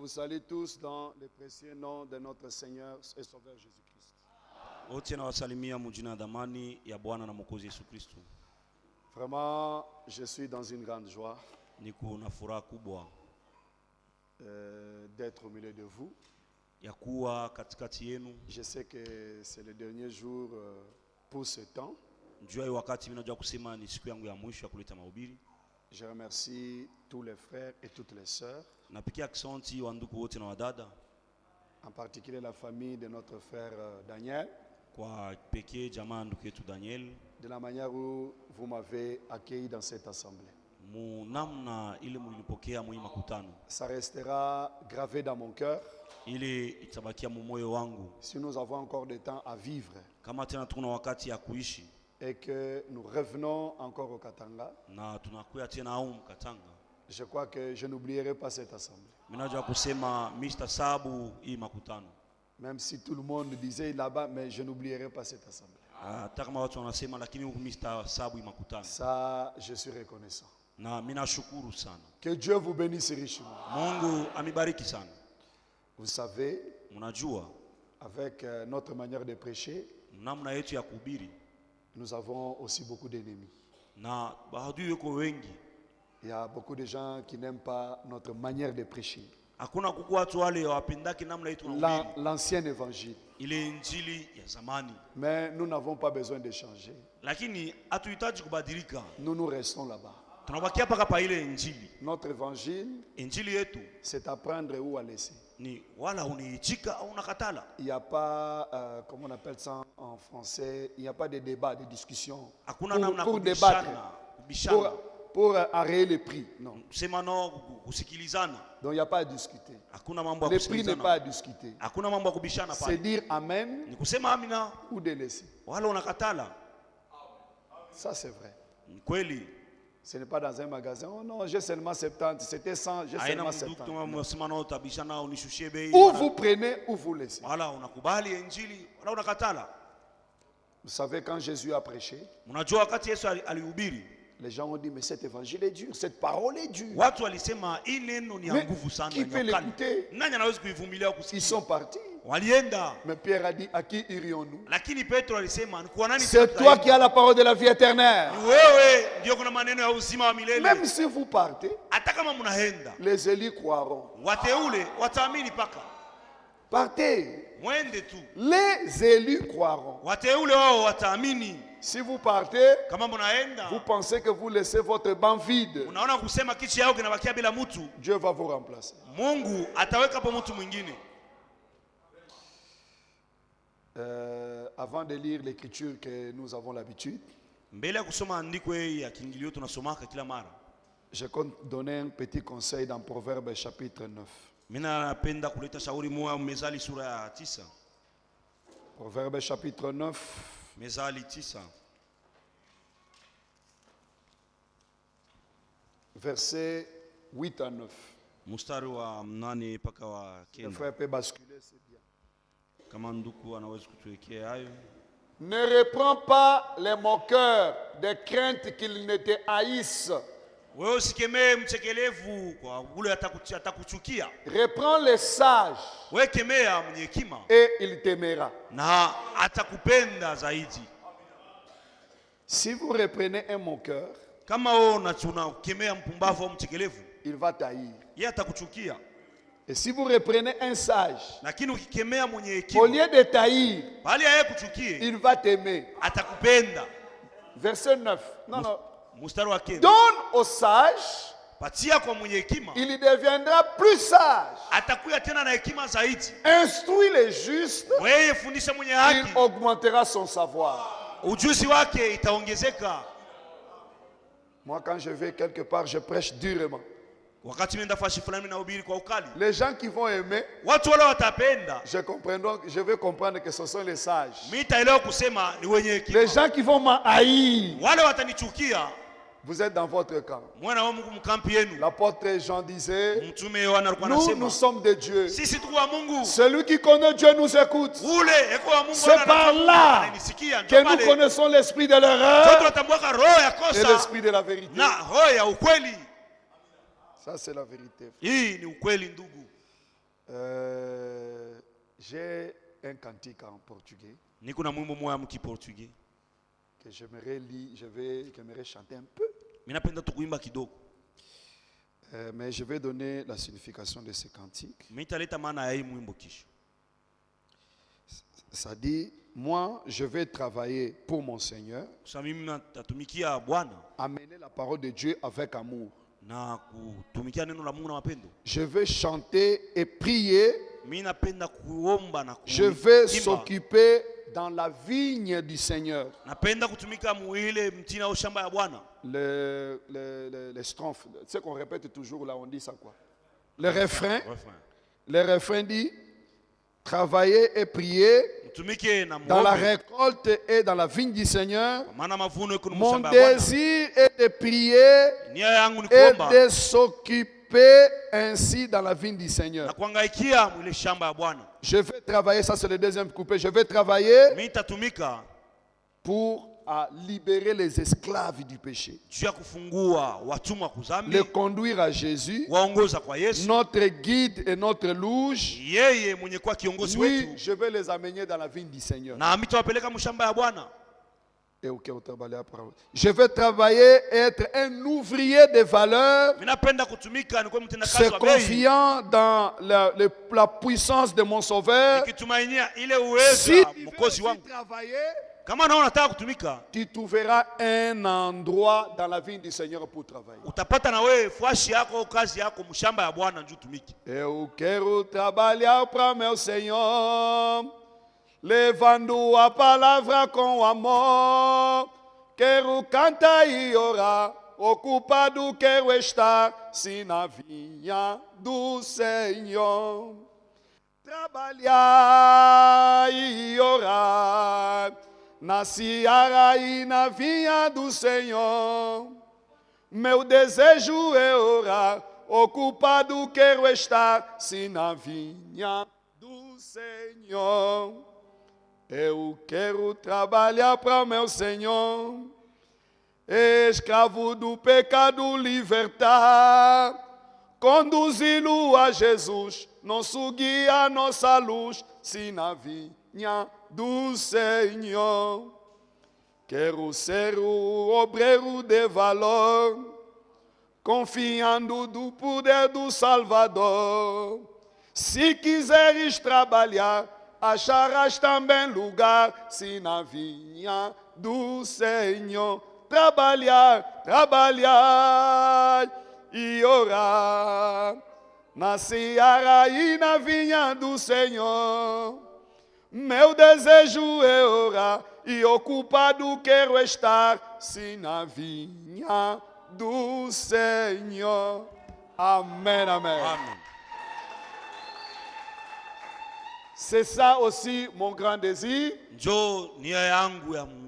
vous salue tous dans le précieux nom de notre Seigneur et Sauveur Jésus-Christ. Vraiment, je suis dans une grande joie d'être au milieu de vous. Je sais que c'est le dernier jour pour ce temps. Je remercie tous les frères et toutes les sœurs, en particulier la famille de notre frère Daniel, de la manière où vous m'avez accueilli dans cette assemblée. Ça restera gravé dans mon cœur. Si nous avons encore du temps à vivre et que nous revenons encore au Katanga, je crois que je n'oublierai pas cette assemblée. Même si tout le monde disait là-bas, mais je n'oublierai pas cette assemblée. Ça, je suis reconnaissant. Que Dieu vous bénisse richement. Vous savez, avec notre manière de prêcher, nous avons aussi beaucoup d'ennemis. Il y a beaucoup de gens qui n'aiment pas notre manière de prêcher. L'ancien évangile. Mais nous n'avons pas besoin de changer. Nous restons là-bas. Notre évangile, c'est à prendre ou à laisser. Il n'y a pas, comment on appelle ça en français, il n'y a pas de débat, de discussion pour débattre, pour arrêter les prix. Non. Donc il n'y a pas à discuter. Le prix n'est pas à discuter. C'est dire Amen ou de laisser. Ça c'est vrai. Ce n'est pas dans un magasin. Oh non, j'ai seulement 70. C'était 100, j'ai seulement 70. Ou vous prenez ou vous laissez. Vous savez, quand Jésus a prêché, les gens ont dit, mais cet évangile est dur, cette parole est dure. Mais qui peut l'écouter? Ils sont partis. Mais Pierre a dit, à qui irions-nous? C'est toi qui as la parole de la vie éternelle. Même si vous partez, les élus croiront. Partez. Les élus croiront. Si vous partez, vous pensez que vous laissez votre banc vide. Dieu va vous remplacer. Avant de lire l'écriture que nous avons l'habitude, je compte donner un petit conseil dans Proverbes chapitre 9. Proverbes chapitre 9. Versets 8 à 9. Le frère peut basculer, c'est bien. Ne reprends pas les moqueurs de crainte qu'ils ne te haïssent. Reprends les sages et il t'aimera. Si vous reprenez un moqueur, il va t'haïr. Et si vous reprenez un sage, au lieu de t'haïr, il va t'aimer. Verset 9. Non. Donne au sage, il deviendra plus sage. Instruis les justes, il augmentera son savoir. Moi, quand je vais quelque part, je prêche durement. Les gens qui vont aimer, je vais comprendre que ce sont les sages. Les gens qui vont m'haïr, vous êtes dans votre camp. L'apôtre Jean disait, nous sommes de Dieu. Celui qui connaît Dieu nous écoute. C'est par là que nous connaissons l'esprit de l'erreur et l'esprit de la vérité. Ça, c'est la vérité. J'ai un cantique en portugais niko na mwimbo moya mkiportugais que j'aimerais lire, j'aimerais chanter un peu. Minapenda tukuimba kidogo. Mais je vais donner la signification de ce cantique. Mitaleta maana ya hii mwimbo kisha. Ça dit, moi, je vais travailler pour mon Seigneur. Mimi natatumikia Bwana. Amener la parole de Dieu avec amour. Na kutumikia neno la Mungu na mapendo. Je vais chanter et prier. Mimi napenda kuomba na kuimba. Je vais s'occuper dans la vigne du Seigneur. Napenda kutumika muile mtina au shamba ya Bwana. Les strophes, tu sais qu'on répète toujours là, on dit ça quoi? Le refrain. Le refrain dit travailler et prier dans la récolte et dans la vigne du Seigneur. Mon désir est de prier et de s'occuper ainsi dans la vigne du Seigneur. Je vais travailler, ça c'est le deuxième couplet, je vais travailler pour libérer les esclaves du péché, les conduire à Jésus, notre guide et notre louche. Oui, je vais les amener dans la vigne du Seigneur. Je vais travailler et être un ouvrier de valeur, se confiant dans la puissance de mon Sauveur. Si tu veux travailler, tu trouveras un endroit dans la vigne du Seigneur pour travailler. Eu quero trabalhar para meu Senhor, levando a palavra com amor. Quero cantar e orar, ocupado quero estar, se na vinha do Senhor. Trabalhar e orar, na seara e na vinha do Senhor. Meu desejo é orar, ocupado quero estar, se na vinha do Senhor. Eu quero trabalhar para meu Senhor, escravo do pecado libertar, conduzi-lo a Jesus, nosso guia, nossa luz, se na vinha do Senhor. Quero ser o obreiro de valor, confiando do poder do Salvador. Se quiseres trabalhar, acharás também lugar, se na vinha do Senhor. Trabalhar, trabalhar e orar, na seara e na vinha do Senhor. Meu desejo é orar e ocupado quero estar, se na vinha do Senhor. Amém, amém. Amém. C'est ça aussi mon grand désir.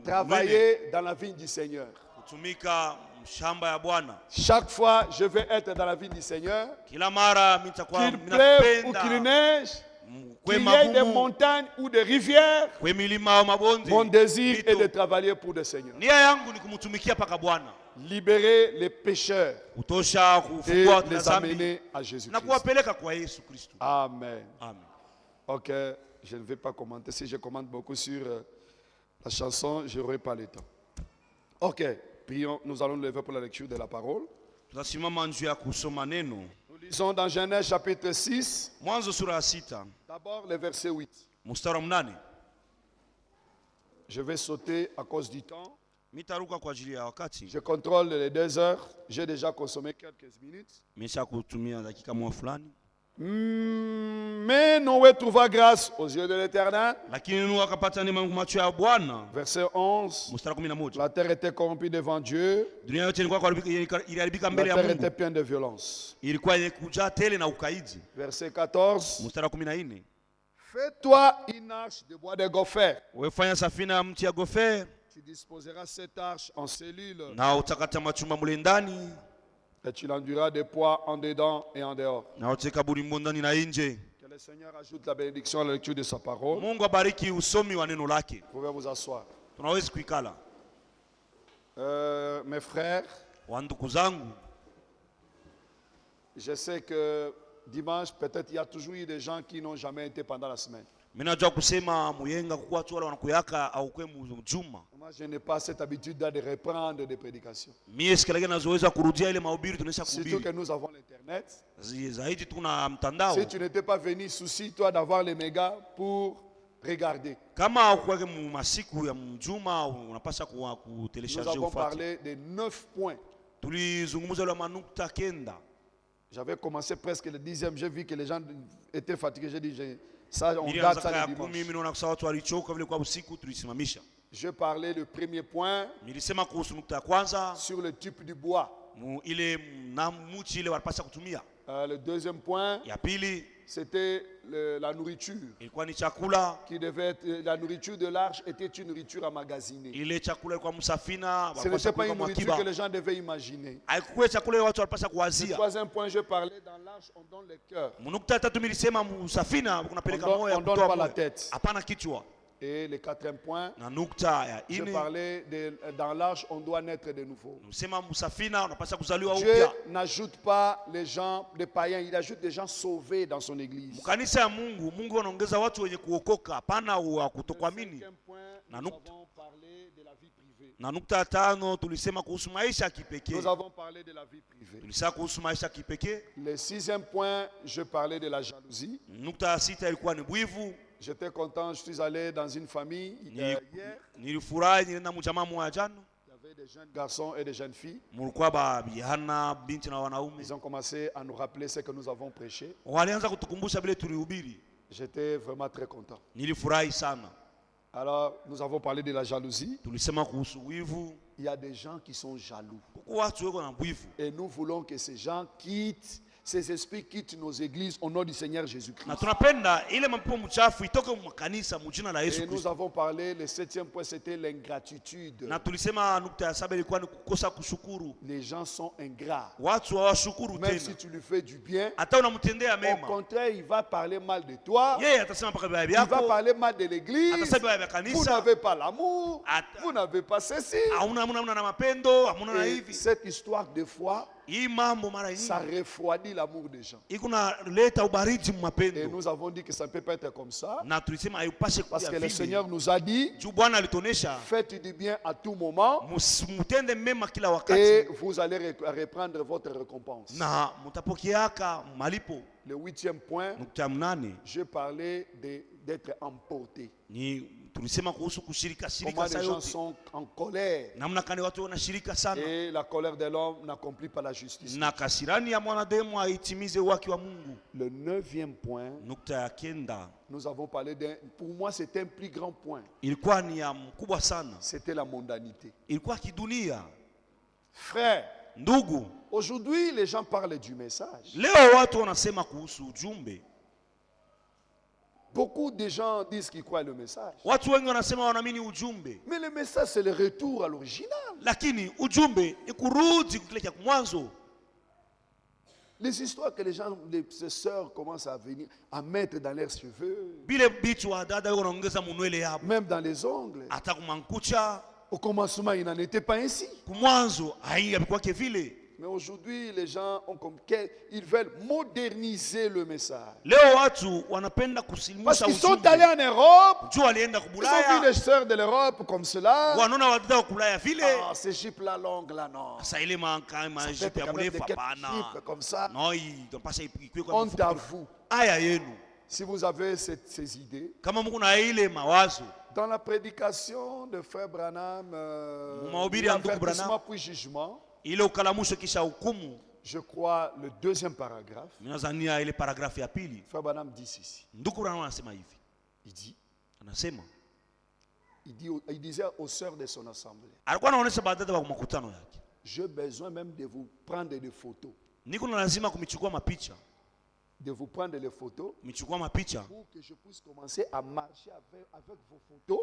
Travailler dans la vigne du Seigneur. Chaque fois, je vais être dans la vigne du Seigneur. Qu'il pleuve ou qu'il neige, qu'il y ait des montagnes ou des rivières, mon désir est de travailler pour le Seigneur. Libérer les pécheurs et les amener à Jésus-Christ. Amen. Amen. Ok, je ne vais pas commenter. Si je commente beaucoup sur la chanson, je n'aurai pas le temps. Ok, prions. Nous allons nous lever pour la lecture de la parole. Nous lisons dans Genèse chapitre 6. D'abord le verset 8. Je vais sauter à cause du temps. Je contrôle les 2 heures. J'ai déjà consommé quelques minutes. Mais Noé trouva grâce aux yeux de l'Éternel. Verset 11. La terre était corrompue devant Dieu. La terre était pleine de violence. Verset 14. Fais-toi une arche de bois de gopher. Tu disposeras cette arche en cellules. Et tu l'enduiras de poids en dedans et en dehors. Que le Seigneur ajoute la bénédiction à la lecture de sa parole. Vous pouvez vous asseoir. Mes frères, je sais que Dimanche, peut-être il y a toujours eu des gens qui n'ont jamais été pendant la semaine. Moi, je n'ai pas cette habitude de reprendre des prédications. Surtout que nous avons l'internet. Si tu n'étais pas venu, soucie-toi d'avoir les mégas pour regarder. Nous avons parlé de 9 points. J'avais commencé presque le 10e, j'ai vu que les gens étaient fatigués, j'ai dit ça on garde ça le dimanche. Je parlais le premier point sur le type du bois. Le deuxième point, c'était la nourriture. Qui devait être, la nourriture de l'arche était une nourriture emmagasinée. Ce n'était pas une nourriture que les gens devaient imaginer. Le troisième point, je parlais dans l'arche, on donne le cœur. On donne pas la tête. Et le quatrième point, je parlais dans l'arche, on doit naître de nouveau. Dieu n'ajoute pas les gens, les païens, il ajoute des gens sauvés dans son église. Le cinquième point, nous avons parlé de la vie privée. Nous avons parlé de la vie privée. Le sixième point, je parlais de la jalousie. J'étais content, je suis allé dans une famille hier. Il y avait des jeunes garçons et des jeunes filles. Ils ont commencé à nous rappeler ce que nous avons prêché. J'étais vraiment très content. Alors, nous avons parlé de la jalousie. Il y a des gens qui sont jaloux. Et nous voulons que ces gens quittent. Ces esprits quittent nos églises au nom du Seigneur Jésus-Christ. Et nous avons parlé, le septième point, c'était l'ingratitude. Les gens sont ingrats. Même si tu lui fais du bien, au contraire, il va parler mal de toi. Il va parler mal de l'église. Vous n'avez pas l'amour. Vous n'avez pas ceci. Et cette histoire de foi, ça refroidit l'amour des gens. Et nous avons dit que ça ne peut pas être comme ça. Parce que le Seigneur nous a dit, faites du bien à tout moment et vous allez reprendre votre récompense. Le huitième point, je parlais d'être emporté. Comment les gens sont en colère. Et la colère de l'homme n'accomplit pas la justice. Le neuvième point, nous avons parlé d'un, pour moi c'était un plus grand point. C'était la mondanité. Frère, aujourd'hui les gens parlent du message. Beaucoup de gens disent qu'ils croient le message. Mais le message, c'est le retour à l'original. Les histoires que les gens, les sœurs commencent à venir, à mettre dans leurs cheveux, même dans les ongles. Au commencement, il n'en était pas ainsi. Mais aujourd'hui, les gens ont comme ils veulent moderniser le message. Parce qu'ils sont allés en Europe. Ils ont vu les sœurs de l'Europe comme cela. Ah, ces jupes-là longues là, non. Ça peut être quand même de quelques jupes comme ça. Honte à vous. Si vous avez ces idées. Dans la prédication de Frère Branham, avertissement puis jugement. Je crois le deuxième paragraphe. Frère Branham dit ceci. Il disait aux sœurs de son assemblée, j'ai besoin même de vous prendre des photos. De vous prendre les photos pour que je puisse commencer à marcher avec vos photos.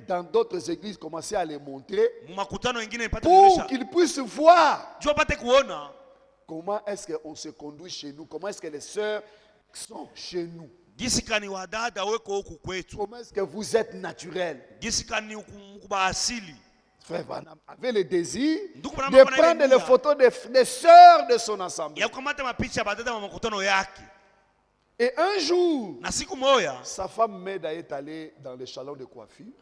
Dans d'autres églises, commencer à les montrer pour qu'ils puissent voir comment est-ce qu'on se conduit chez nous, comment est-ce que les sœurs sont chez nous. Comment est-ce que vous êtes naturel. Frère Branham avait le désir de prendre les photos des sœurs de son assemblée. Et un jour, sa femme m'aide à être allée dans le salon de coiffure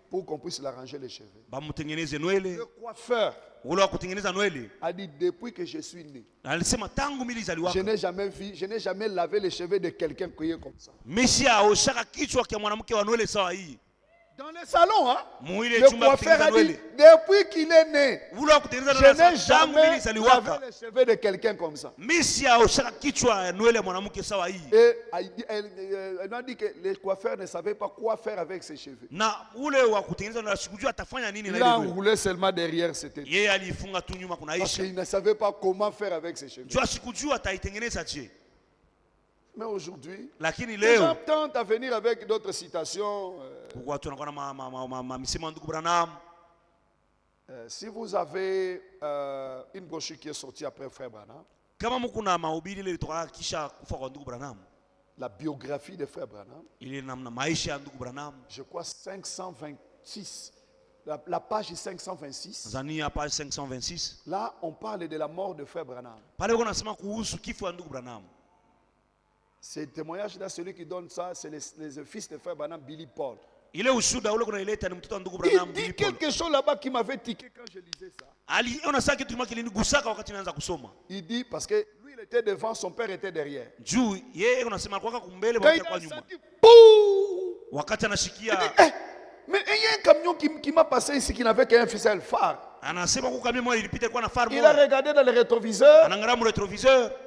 pour qu'on puisse l'arranger les cheveux. Le coiffeur a dit, depuis que je suis né, je n'ai jamais lavé les cheveux de quelqu'un qui est comme ça. Dans le salon, hein? Le coiffeur a dit, depuis qu'il est né, je n'ai jamais lavé les cheveux de quelqu'un comme ça. Et elle a dit que les coiffeurs ne savaient pas quoi faire avec ses cheveux. Il a enroulé seulement derrière cette tête. Parce qu'il ne savait pas comment faire avec ses cheveux. Mais aujourd'hui, les gens tentent à venir avec d'autres citations. Si vous avez une brochure qui est sortie après Frère Branham, la biographie de Frère Branham, je crois 526, la page 526, là on parle de la mort de Frère Branham. Ce témoignage-là, celui qui donne ça, c'est les fils de Frère Branham, Billy Paul. Il dit quelque chose là-bas qui m'avait tiqué quand je lisais ça. Il dit, parce que lui il était devant, son père était derrière. Quand il a senti, pouh! Il dit, mais il y a un camion qui m'a passé ici qui n'avait qu'un ficelle phare. Il a regardé dans le rétroviseur.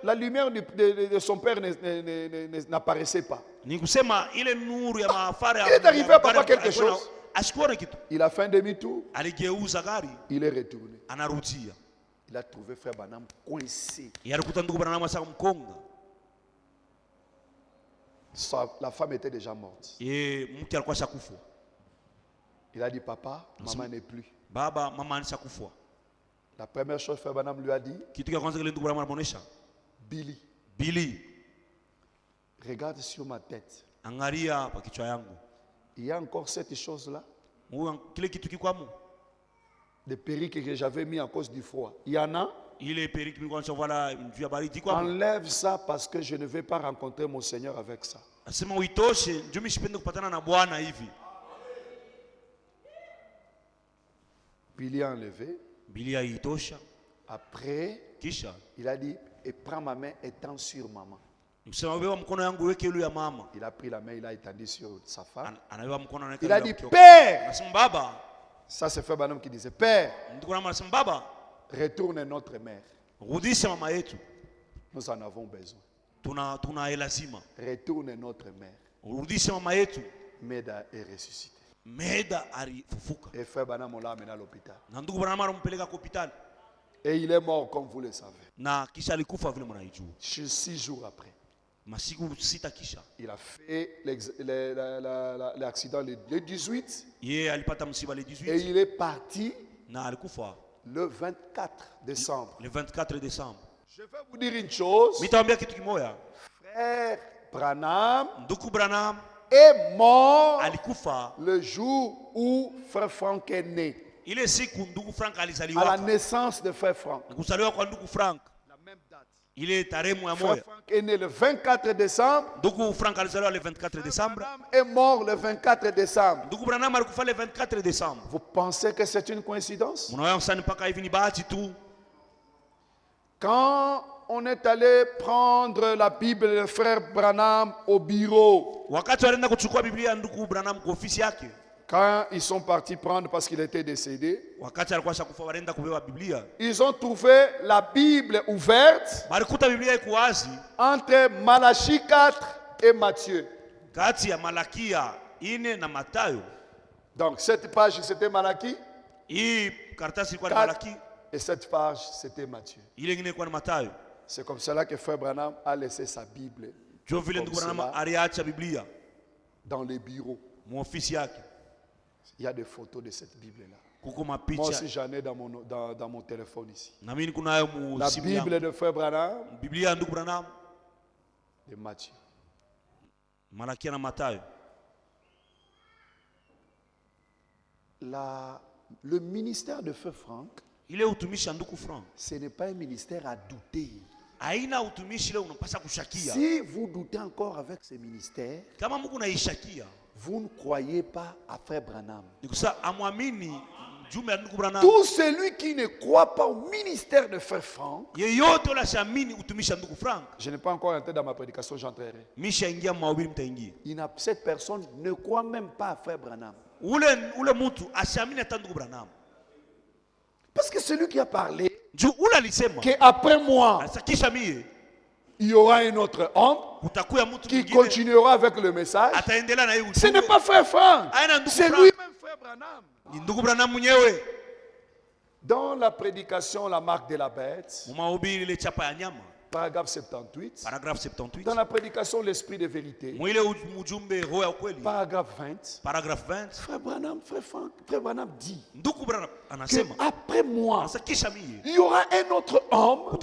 La lumière de son père n'apparaissait pas. Il est arrivé à papa quelque chose. Il a fait un demi-tour. Il est retourné. Il a trouvé Frère Branham coincé. La femme était déjà morte. Il a dit, papa, maman n'est plus. La première chose que Frère Branham lui a dit, Billy, regarde sur ma tête. Il y a encore cette chose-là. Des perruques que j'avais mis à cause du froid. Il y en a. Enlève ça parce que je ne vais pas rencontrer mon Seigneur avec ça. Billy a enlevé. Après, il a dit, et prends ma main étends sur maman. Il a pris la main, il a étendu sur sa femme. Il a dit, Père, ça c'est Frère Branham qui disait, Père, retourne notre mère. Nous en avons besoin. Retourne notre mère. Meda est ressuscité. Et Frère Branham l'a amené à l'hôpital. Et il est mort comme vous le savez. 6 jours après. Il a fait l'accident le 18. Et il est parti le 24 décembre. Je vais vous dire une chose. Frère Branham est mort le jour où Frère Franck est né. À la naissance de Frère Franck. La même date. Frère Franck est né le 24 décembre. Branham est mort le 24 décembre. Vous pensez que c'est une coïncidence? Quand on est allé prendre la Bible de Frère Branham au bureau, quand ils sont partis prendre parce qu'il était décédé, ils ont trouvé la Bible ouverte entre Malachie 4 et Matthieu. Donc cette page c'était Malachie 4, et cette page c'était Matthieu. C'est comme cela que Frère Branham a laissé sa Bible dans les bureaux. Il y a des photos de cette Bible-là. Moi aussi, j'en ai dans mon téléphone ici. La Bible de Frère Branham, de Matthieu. le ministère de Feu Franck, ce n'est pas un ministère à douter. Si vous doutez encore avec ce ministère, vous ne croyez pas à Frère Branham. Tout celui qui ne croit pas au ministère de Frère Franck, je n'ai pas encore entré dans ma prédication, j'entrerai. Cette personne ne croit même pas à Frère Branham. Parce que celui qui a parlé, qu'après moi, il y aura un autre homme qui continuera avec le message. Ce n'est pas Frère Franck, c'est lui-même Frère Branham. Dans la prédication La marque de la bête, paragraphe 78, dans la prédication L'esprit de vérité, paragraphe 20, Frère Branham dit qu'après moi, il y aura un autre homme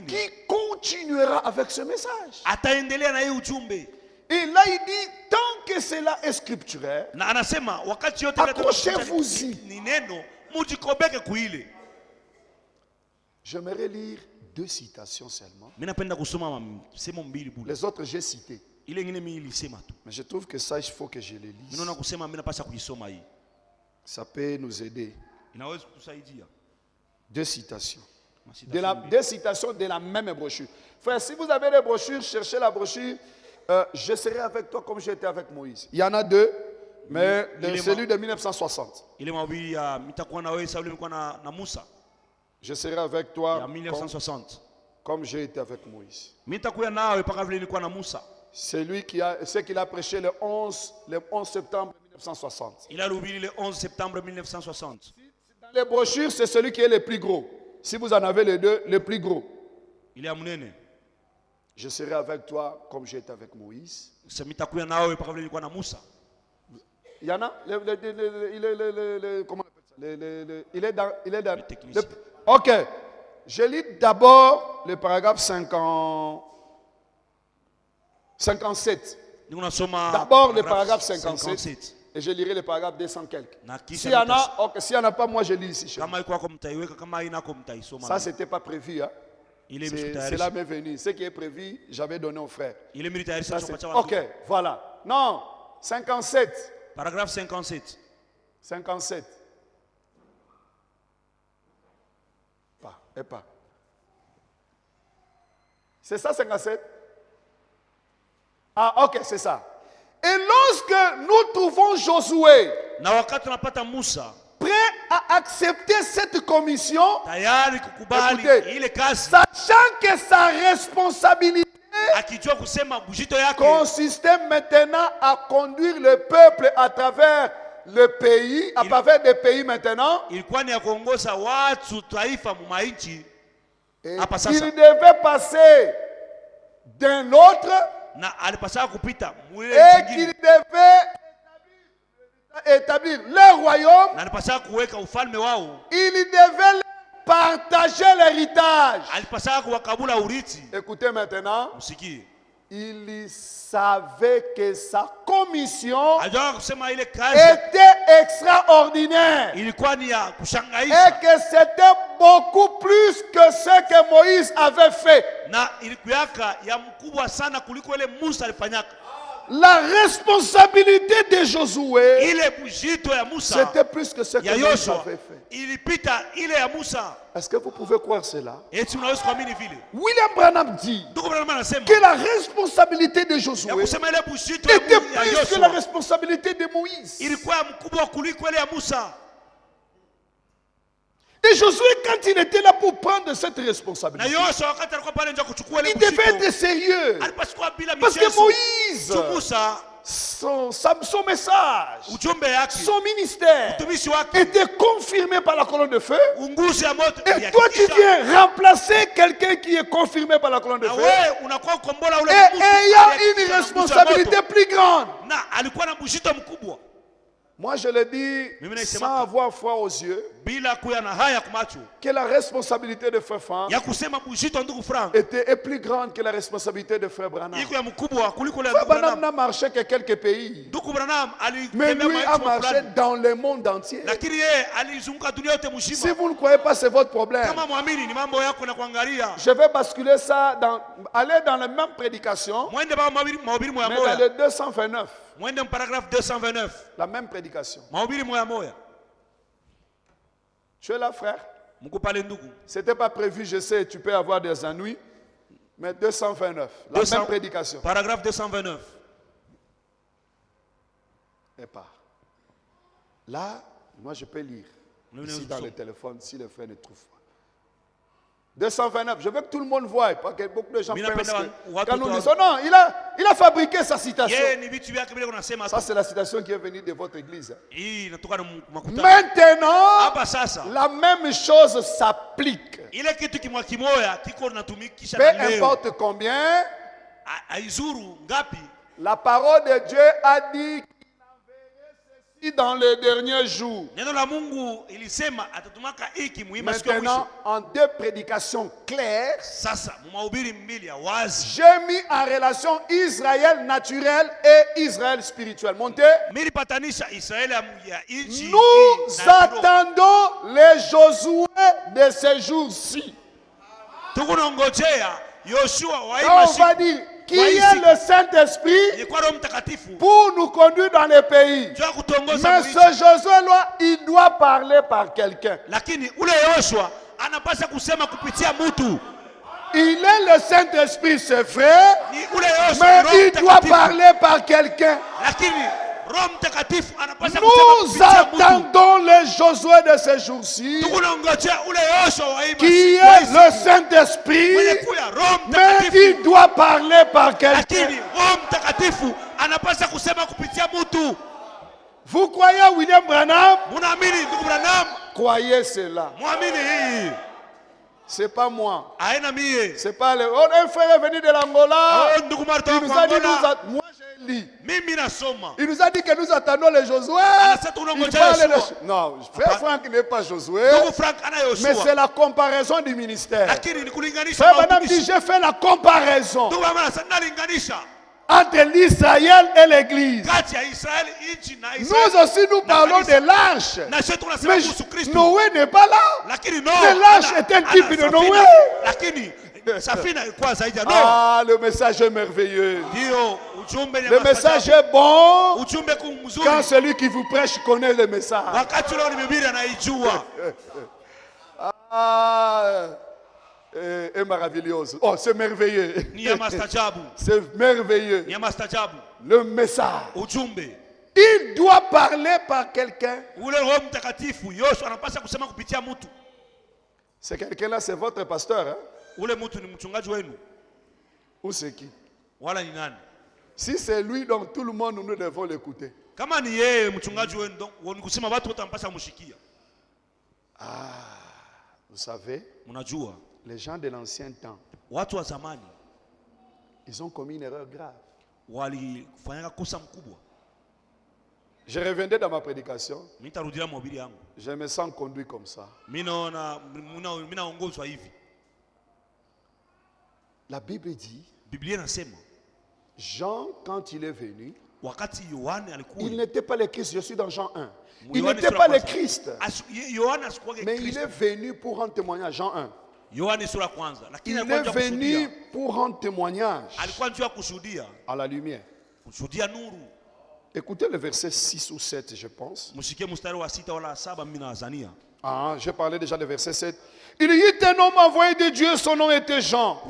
qui continuera avec ce message. Et là, il dit, tant que cela est scripturel, accrochez-vous-y. J'aimerais lire 2 citations seulement. Les autres, j'ai cité. Mais je trouve que ça, il faut que je les lise. Ça peut nous aider. 2 citations. 2 citations de la même brochure. Frère, si vous avez des brochures, cherchez la brochure. Je serai avec toi comme j'étais avec Moïse. Il y en a 2, mais celui de 1960. Je serai avec toi comme j'ai été avec Moïse. C'est qu'il a prêché le 11 septembre 1960. Il a oublié le 11 septembre 1960. Dans les brochures, c'est celui qui est le plus gros. Si vous en avez les 2, le plus gros. Il est amunene. Je serai avec toi comme j'ai été avec Moïse. Il y en a. Comment on appelle ça? Il est dans. Ok. Je lis d'abord le paragraphe 57. D'abord le paragraphe 57. Et je lirai le paragraphe 200 quelques. S'il y en a, s'il n'y en a pas, moi je lis ici. Ça, c'était pas prévu. Hein? C'est là m'est venu. Ce qui est prévu, j'avais donné au frère. Ok, voilà. Non, 57. Paragraphe 57. 57. Pas. C'est ça, 57? Ah, ok, c'est ça. Et lorsque nous trouvons Josué prêt à accepter cette commission, écoutez, sachant que sa responsabilité consistait maintenant à conduire le peuple à travers le pays, à travers des pays maintenant, et il devait passer d'un autre et qu'il devait établir leur royaume, il devait partager l'héritage. Écoutez maintenant, il savait que sa commission était extraordinaire et que c'était beaucoup plus que ce que Moïse avait fait. La responsabilité de Josué, c'était plus que ce que Moïse avait fait. Est-ce que vous pouvez croire cela? William Branham dit que la responsabilité de Josué était plus que la responsabilité de Moïse. Et Josué, quand il était là pour prendre cette responsabilité, il devait être sérieux. Parce que Moïse, son message, son ministère était confirmé par la colonne de feu. Et toi, tu viens remplacer quelqu'un qui est confirmé par la colonne de feu et ayant une responsabilité plus grande. Moi, je le dis sans avoir foi aux yeux. que la responsabilité de frère Franck est plus grande que la responsabilité de frère Branham. Frère Branham n'a marché que quelques pays, mais lui a marché dans le monde entier. Si vous ne croyez pas, c'est votre problème. Je vais basculer ça, aller dans la même prédication, mais dans le 229. Paragraphe 229. La même prédication. Tu es là, frère? C'était pas prévu, je sais, tu peux avoir des ennuis. Mais 229, la même prédication. Paragraphe 229. Et pas. Là, moi je peux lire. Ici dans le téléphone, si le frère ne trouve pas. 229, je veux que tout le monde voie, pas que beaucoup de gens pensent que quand nous disons non, il a fabriqué sa citation. Ça c'est la citation qui est venue de votre église. Maintenant, la même chose s'applique. Peu importe combien, la parole de Dieu a dit dans les derniers jours. Maintenant, en deux prédications claires, j'ai mis en relation Israël naturel et Israël spirituel. Montez. Nous attendons les Josué de ces jours-ci. On va dire qui est le Saint-Esprit pour nous conduire dans les pays. Mais ce Josué-là, il doit parler par quelqu'un. Il est le Saint-Esprit, c'est vrai, mais il doit parler par quelqu'un. Nous attendons les Josué de ces jours-ci, qui est le Saint-Esprit, mais il doit parler par quelqu'un. Vous croyez à William Branham? Croyez cela. C'est pas moi. C'est pas le. Un frère est venu de l'Angola. Il nous a dit moi j'ai lu. Il nous a dit que nous attendons les Josué. Non, frère Franck n'est pas Josué. Mais c'est la comparaison du ministère. Frère Branham dit j'ai fait la comparaison entre l'Israël et l'Église. Nous aussi nous parlons de l'arche. Mais Noé n'est pas là. Mais l'arche est un type de Noé. Ah, le message est merveilleux. Le message est bon quand celui qui vous prêche connaît le message. Et maravilloso. Oh, c'est merveilleux. C'est merveilleux. Le message. Il doit parler par quelqu'un. C'est quelqu'un-là, c'est votre pasteur. Hein? Ou c'est qui? Si c'est lui, donc tout le monde, nous devons l'écouter. Ah, vous savez, les gens de l'ancien temps, ils ont commis une erreur grave. Je reviendrai dans ma prédication. Je me sens conduit comme ça. La Bible dit, Jean, quand il est venu, il n'était pas le Christ. Je suis dans Jean 1. Il n'était pas le Christ. Mais il est venu pour rendre témoignage. Jean 1. Il est venu pour rendre témoignage à la lumière. Écoutez le verset 6 ou 7, je pense. Ah, j'ai parlé déjà du verset 7. Il y eut un homme envoyé de Dieu, son nom était Jean.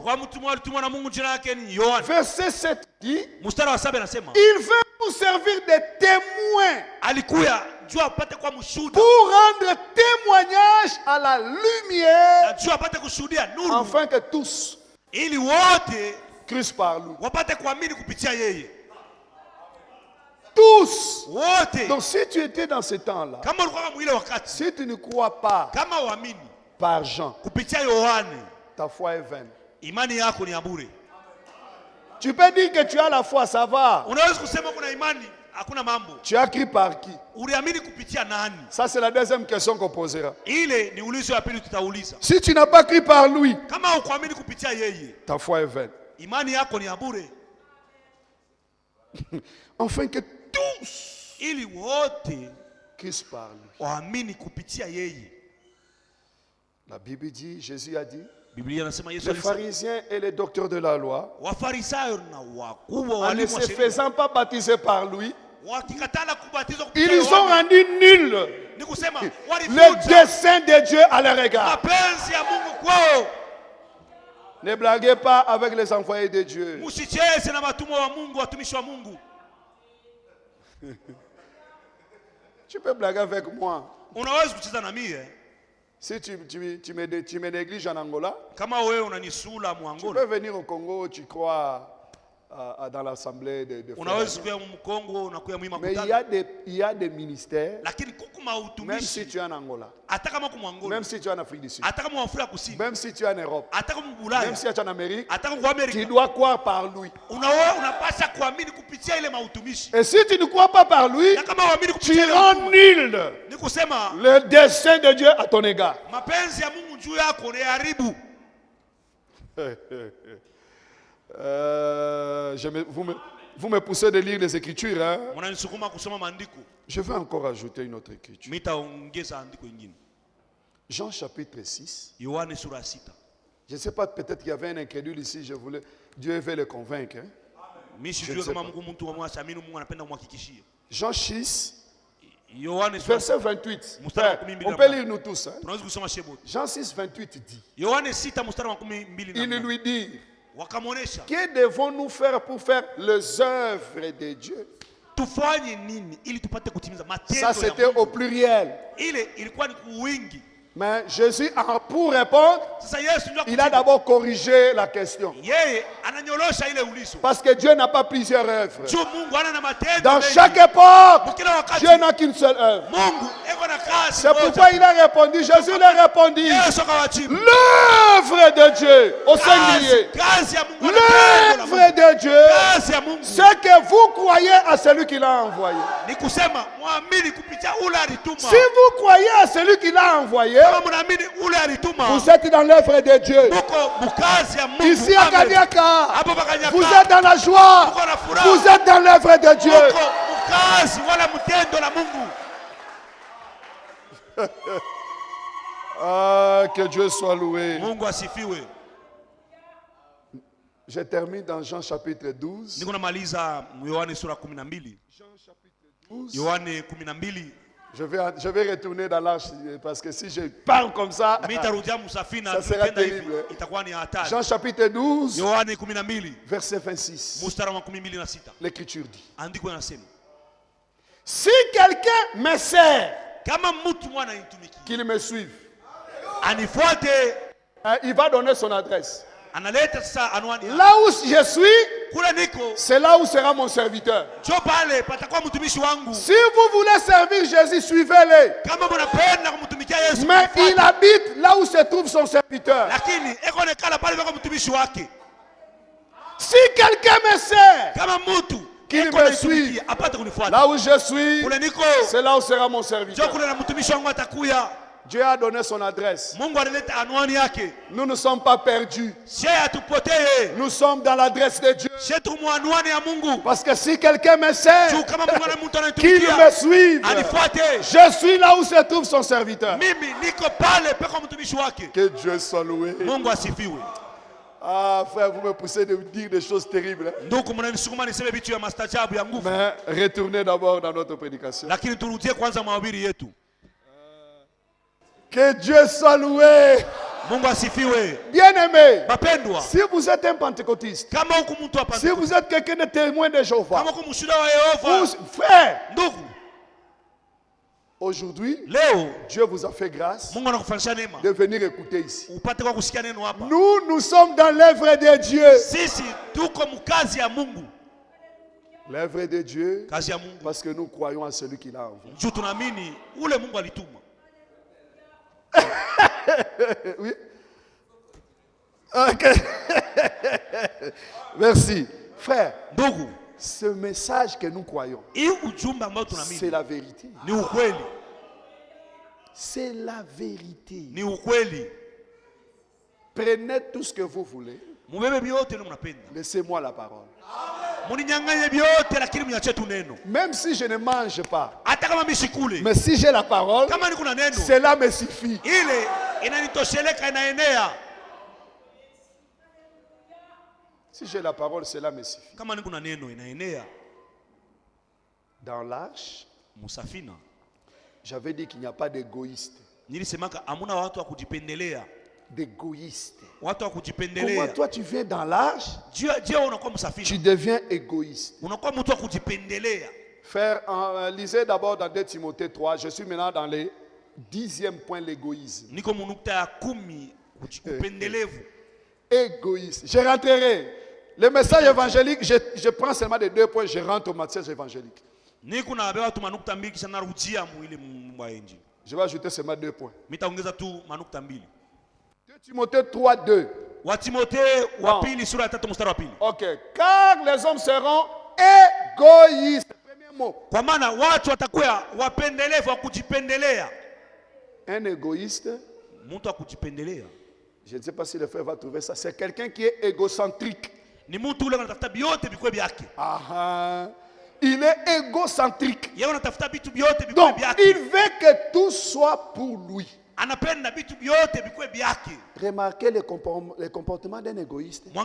Verset 7 dit, il veut nous servir de témoins pour rendre témoignage à la lumière, afin que tous crissent par lui. Tous. Donc si tu étais dans ce temps-là, si tu ne crois pas par Jean, ta foi est vaine. Tu peux dire que tu as la foi, ça va. hakuna mambo. Tu as cru par qui? Uliamini kupitia nani? Ça c'est la deuxième question qu'on posera. Ile ni ulizo ya pili tutauliza. Si tu n'as pas cru par lui, kama ukuamini kupitia yeye, ta foi est vaine. Imani yako ni ya bure. Enfin que tous ili wote crissent par lui. Waamini kupitia yeye. La Bible dit, Jésus a dit, les pharisiens et les docteurs de la loi, en ne se faisant pas baptiser par lui, ils ont rendu nul le dessein de Dieu à leur égard. Ne blaguez pas avec les envoyés de Dieu. Tu peux blaguer avec moi. Si tu me négliges en Angola, tu peux venir au Congo, tu crois dans l'assemblée de mais il y a des ministères, même si tu es en Angola, même si tu es en Afrique du Sud, même si tu es en Europe, même si tu es en Amérique, tu dois croire par lui. Et si tu ne crois pas par lui, tu rends nul le dessein de Dieu à ton égard. Vous me poussez de lire les Écritures. Hein? Je vais encore ajouter une autre écriture. Jean chapitre 6. Je ne sais pas, peut-être qu'il y avait un incrédule ici. Dieu veut le convaincre. Hein? Jean 6. Verset 28. On peut lire nous tous. Hein? Jean 6, 28 dit. Il lui dit, que devons-nous faire pour faire les œuvres de Dieu? Ça c'était au pluriel. Mais Jésus, pour répondre, il a d'abord corrigé la question. Parce que Dieu n'a pas plusieurs œuvres. Dans chaque époque, Dieu n'a qu'une seule œuvre. C'est pourquoi il a répondu, Jésus lui a répondu, l'œuvre de Dieu, au singulier, l'œuvre de Dieu, c'est que vous croyez à celui qui l'a envoyé. Si vous croyez à celui qui l'a envoyé, vous êtes dans l'œuvre de Dieu. Ici à Kadiaka, vous êtes dans la joie, vous êtes dans l'œuvre de Dieu. Ah, que Dieu soit loué. Je termine dans Jean chapitre 12. Je vais retourner dans l'arche parce que si je parle comme ça, ça sera terrible. Jean chapitre 12, verset 26. L'Écriture dit, si quelqu'un me sert, qu'il me suive, il va donner son adresse. Là où je suis, c'est là où sera mon serviteur. Si vous voulez servir Jésus, suivez-le. Mais il habite là où se trouve son serviteur. Si quelqu'un me sert, qu'il me suive. Là où je suis, c'est là où sera mon serviteur. Dieu a donné son adresse. Nous ne sommes pas perdus. Nous sommes dans l'adresse de Dieu. Parce que si quelqu'un me sert, qu'il me suive. Je suis là où se trouve son serviteur. Que Dieu soit loué. Ah frère, vous me poussez de dire des choses terribles. Mais retournez d'abord dans notre prédication. Que Dieu soit loué. Bien-aimé, si vous êtes un pentecôtiste, si vous êtes quelqu'un de témoin de Jéhovah, frère, aujourd'hui, Dieu vous a fait grâce de venir écouter ici. Nous sommes dans l'œuvre de Dieu. L'œuvre de Dieu, parce que nous croyons à celui qui l'a envoyé. Oui. Ok. Merci. Frère, Ce message que nous croyons, c'est la vérité. C'est la vérité. Prenez tout ce que vous voulez. Laissez-moi la parole. Même si je ne mange pas, mais si j'ai la parole, cela me suffit. Si j'ai la parole, cela me suffit. Dans l'arche, j'avais dit qu'il n'y a pas d'égoïste. D'égoïste. Comment toi tu viens dans l'arche, tu deviens égoïste. Frère, lisez d'abord dans 2 Timothée 3. Je suis maintenant dans le 10e point, l'égoïsme. Égoïste. Je rentrerai. Le message évangélique, je prends seulement les 2 points, je rentre au message évangélique. Je vais ajouter seulement 2 points. 2 Timothée 3, 2. Ok. Car les hommes seront égoïstes. Premier mot. Un égoïste, je ne sais pas si le frère va trouver ça, c'est quelqu'un qui est égocentrique. Il est égocentrique. Donc, il veut que tout soit pour lui. Remarquez le comportement d'un égoïste. Il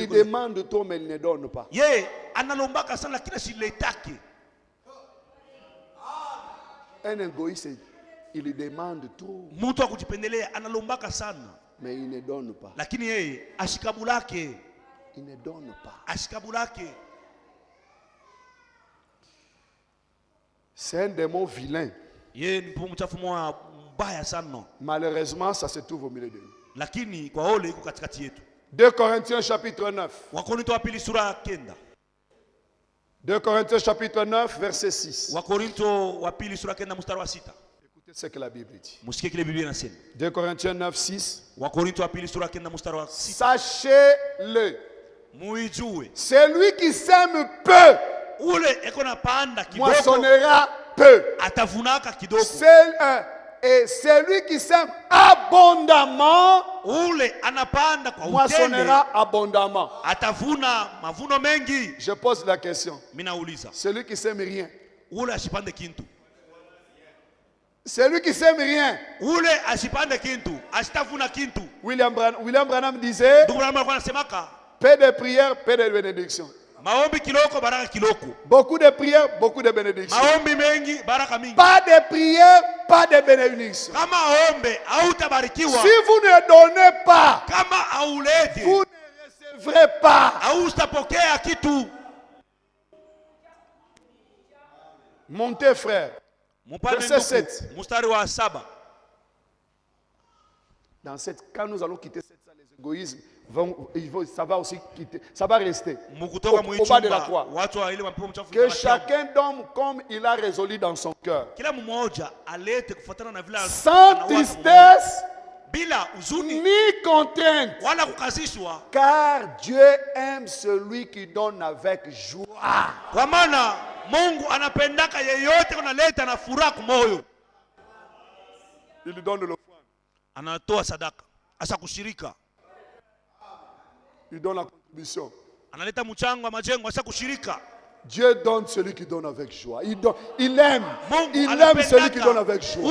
demande tout, mais il ne donne pas. Un égoïste, il demande tout, mais il ne donne pas. Il ne donne pas. C'est un démon vilain. Malheureusement, ça se trouve au milieu de nous. 2 Corinthiens chapitre 9. 2 Corinthiens chapitre 9, verset 6. Écoutez ce que la Bible dit. 2 Corinthiens 9, 6. Sachez-le. Celui qui sème peu moissonnera peu. Et celui qui sème abondamment moissonnera abondamment. Je pose la question. Celui qui sème rien. Celui qui sème rien. William Branham disait, peu de prières, peu de bénédictions. Beaucoup de prières, beaucoup de bénédictions. Pas de prières, pas de bénédictions. Si vous ne donnez pas, vous ne recevrez pas. Montez, frère. Verset 7. Dans cette, quand nous allons quitter cette salle, les égoïsmes, ça va aussi quitter, ça va rester au bas de la croix. Que chacun donne comme il a résolu dans son cœur, sans tristesse ni contrainte, car Dieu aime celui qui donne avec joie. Il lui donne l'offrande. Il donne la contribution. Dieu donne celui qui donne avec joie. Il aime celui qui donne avec joie.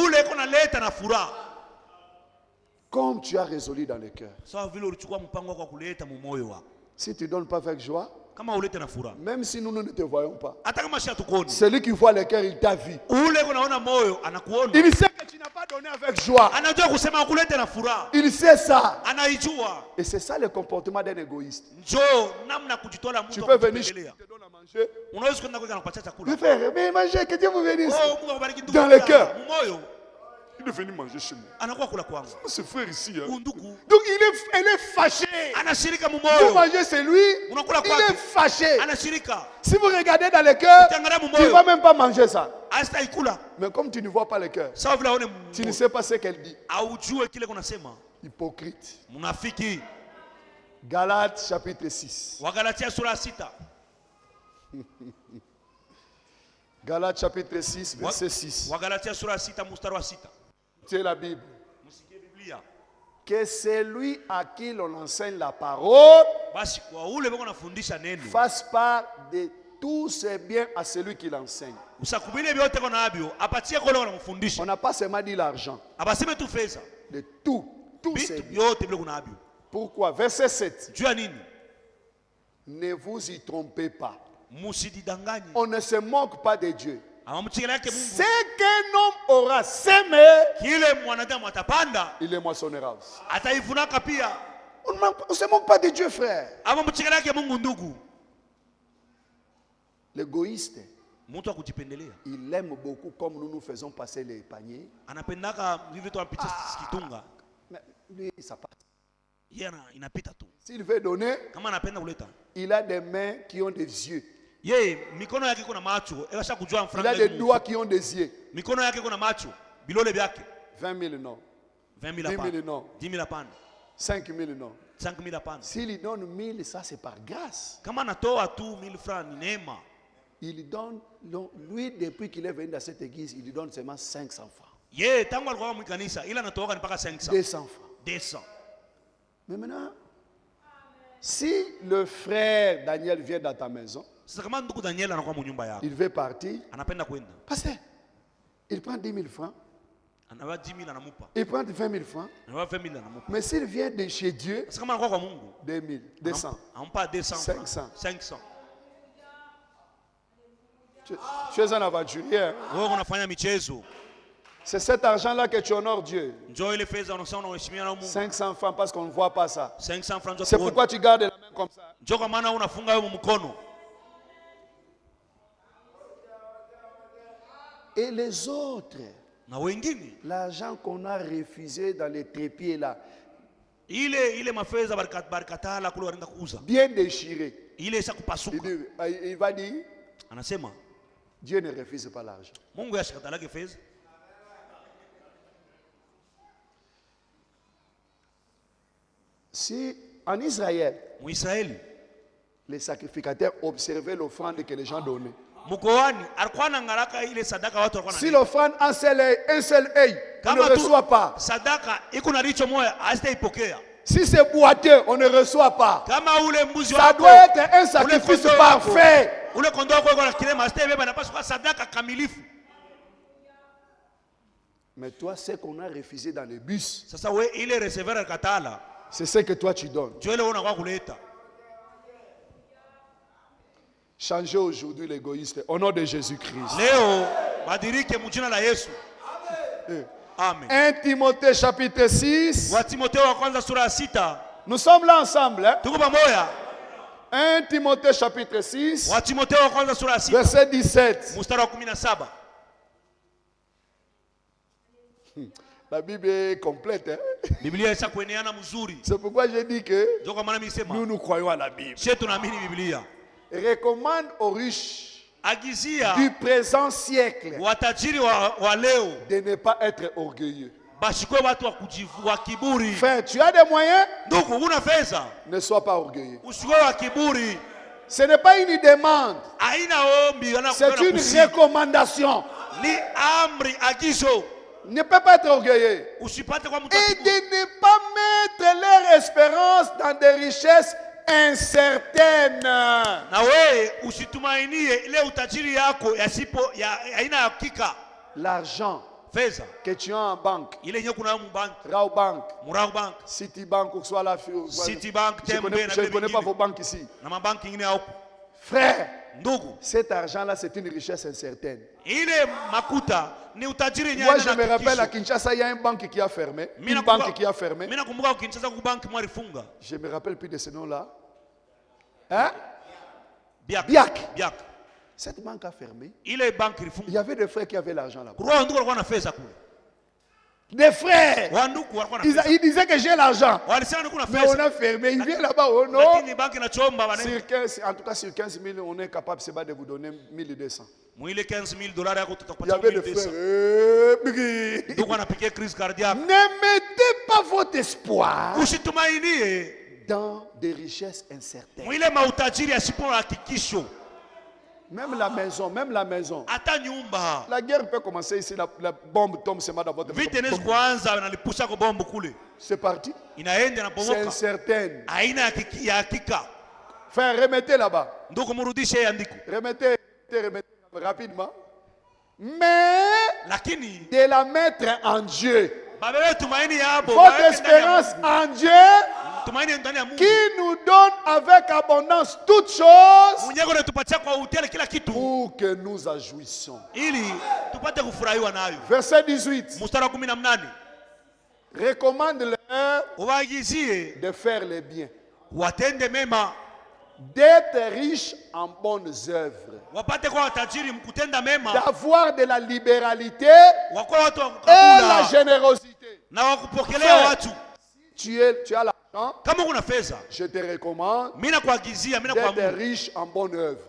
Comme tu as résolu dans le cœur. Si tu ne donnes pas avec joie, même si nous ne te voyons pas, celui qui voit le cœur, il t'a vu. Il sait que tu n'as pas donné avec joie. Il sait ça. Et c'est ça le comportement d'un égoïste. Tu peux venir, je te donne à manger. Mais frère, mais manger, que Dieu vous bénisse. Dans le cœur. Il est venu manger chez moi. Ce frère ici. Donc il est fâché. Vous mangez c'est lui. Il est fâché. Si vous regardez dans le cœur, tu ne vas même pas manger ça. Mais comme tu ne vois pas le cœur, tu ne sais pas ce qu'elle dit. Hypocrite. Galates chapitre 6. Wagalatia sura 6. Galates chapitre 6 verset 6. Wagalatia sura 6 mstari wa 6. C'est la Bible. Musikie Biblia. Que celui à qui l'on enseigne la parole Basi kwa ule beko nafundisha neno. fasse part de tous ses biens à celui qui l'enseigne. Usakubile byote kona abyo apatie kole wana mfundisha. On n'a pas seulement dit l'argent. Abaseme tu feza. De tout ses biens. Byote bile kuna abyo. Pourquoi? Verset 7. Jua nini? Ne vous y trompez pas. Musididanganye. On ne se moque pas de Dieu. Amamchikela yake Mungu. Ce qu'un homme aura semé, Kile mwanadamu atapanda, il le moissonnera aussi. ataivunaka pia. On ne se moque pas de Dieu, frère. Amamchikela yake Mungu ndugu. L'égoïste, Mtu akujipendelea. il aime beaucoup comme nous faisons passer les paniers. Anapendaka vitu tunapitia kitunga. Mais lui, ça passe. Yeye inapita tu. S'il veut donner, Kama anapenda kuleta. il a des mains qui ont des yeux. Yeye mikono yake kuna macho. Ewasha kujua Il mfranga. a des doigts qui ont des yeux. Mikono yake kuna macho. Bilole byake. 20 000 non. 20 000 10 000 hapana. non. 10 000 hapana. 5 000 non. 5 000 hapana. S'il donne 1000, ça c'est par grâce. Kama anatoa tu 1000 francs ni neema. Il donne, lui depuis qu'il est venu dans cette église, il lui donne seulement 500 francs. Yeye tangu alikuwa mkanisa ila anatoa mpaka 500. 200 francs. 200. Mais maintenant, si le frère Daniel vient dans ta maison, Sasa kama ndugu Daniel anakuwa mnyumba yako. il veut partir, Anapenda kwenda. pasteur, il prend 10 000 francs, Anawa 10 000 anamupa. il prend 20 000 francs. Anawa 20 000 anamupa. Mais s'il vient de chez Dieu, Sasa kama anakuwa kwa Mungu, 2 000, 200, ampa 200. 500. 500. tu es un aventurier. Wewe unafanya michezo. C'est cet argent-là que tu honores Dieu. Njoo ile fedha unasema unaheshimia na Mungu. 500 francs parce qu'on ne voit pas ça. 500 francs. C'est pourquoi tu gardes la main comme ça. Njoo kwa maana unafunga wewe mkono. Et les autres, Na wengine l'argent qu'on a refusé dans les trépieds là, ile mafedha barikatala kule wanaenda kuuza. bien déchiré. Ile isha kupasuka. Il va dire, Anasema Dieu ne refuse pas l'argent. Mungu yashikatalake fedha. Si en Israël, Muisraeli les sacrificateurs observaient l'offrande que les gens donnaient. mkoani alikuwa anaangalia ile sadaka watu walikuwa Si l'offrande un seul œil, on ne Kama tu reçoit pas. sadaka iko na licho moja asitaipokea. Si c'est boiteux, on ne reçoit pas. Kama ule mbuzi Ça wako doit être un sacrifice kondoo parfait. ule kondoo wako iko na kilema asitaibeba napaswa kwa sadaka kamilifu. Mais toi, ce qu'on a refusé dans le bus, Sasa we ile receveur katala c'est ce que toi tu donnes. ndio ile unakuwa kuleta. Changez aujourd'hui l'égoïste au nom de Jésus-Christ. Leo badirike mjina la Yesu. Amen. 1 Timothée chapitre 6. Wa Timotheo wa kwanza sura ya 6. Nous sommes là ensemble. Hein? Tuko pamoja. 1 Timothée chapitre 6. Wa Timotheo wa kwanza sura ya 6. Verset 17. Mstari wa 17. La Bible est complète. Hein? Biblia isa kueneana mzuri. C'est pourquoi je dis que Ndio kwa maana mimi sema nous croyons à la Bible. sisi tunaamini Biblia. Recommande aux riches Agizia du présent siècle watajiri wa leo de ne pas être orgueilleux. bashikwe watu wa kujivu wa kiburi. Frère, tu as des moyens, Ndugu una fedha ne sois pas orgueilleux. usiwe wa kiburi. Ce n'est pas une demande, Haina ombi wala c'est kupewa une kusi. recommandation. Ni amri agizo. Ne peut pas être orgueilleux. Usipate kwa mtu Et wa de kiburi. ne pas mettre leur espérance dans des richesses incertaines. Na wewe usitumainie ile utajiri yako yasipo ya haina hakika. L'argent Fedha que tu as en banque, ile yenyewe kuna mbank, Raobank, Murao Bank, Citibank ou soit la Citibank, je Tembe na ne connais pas vos banques ici. na mabanki ingine huko. Frère, Ndugu, cet argent-là, c'est une richesse incertaine. ile makuta ni utajiri yenyewe. Moi, je me rappelle à Kinshasa, il y a une banque qui a fermé. Une banque qui a fermé. Mimi nakumbuka ukincheza ku banki mwalifunga. Je me rappelle plus de ce nom-là. Hein? Biak. Biak. Biak. Cette banque a fermé. Ile banki Il ilifunga. y avait des frères qui avaient l'argent là-bas. Kwa ndugu walikuwa na fedha kule. Des frères. Wandugu walikuwa na fedha. Ils disaient que j'ai l'argent. Walisema niko na Mais on fedha. a fermé. Ils viennent là-bas, oh non. Lakini banki inachomba bana. Sur 15, en tout cas, sur 15 000, on est capable c'est pas de vous donner 1200. Mwile 15,000 dollars yako Il y tutakupatia avait des 1200. frères. Ndugu anapikia crise cardiaque. Ne mettez pas votre espoir Usitumainie dans des richesses incertaines. Mwile mautajiri asipo hakikisho. Même la maison, même la maison. Ata nyumba. La guerre peut commencer ici, la bombe tombe seulement dans votre maison. Vite inaweza kuanza wanalipusha kwa bombu kule. C'est parti. Inaenda na c'est incertain. Haina ya hakika. Frère, remettez là-bas. Ndugu murudishe andiko. Remettez rapidement. Mais lakini de la mettre en Dieu. Votre Votre espérance en Dieu qui nous donne avec abondance toutes choses pour que nous en jouissions. Verset 18. Recommande-leur de faire le bien, d'être riche en bonnes œuvres, d'avoir de la libéralité et la générosité. Frère, tu as l'argent, je te recommande d'être riche en bonnes œuvres.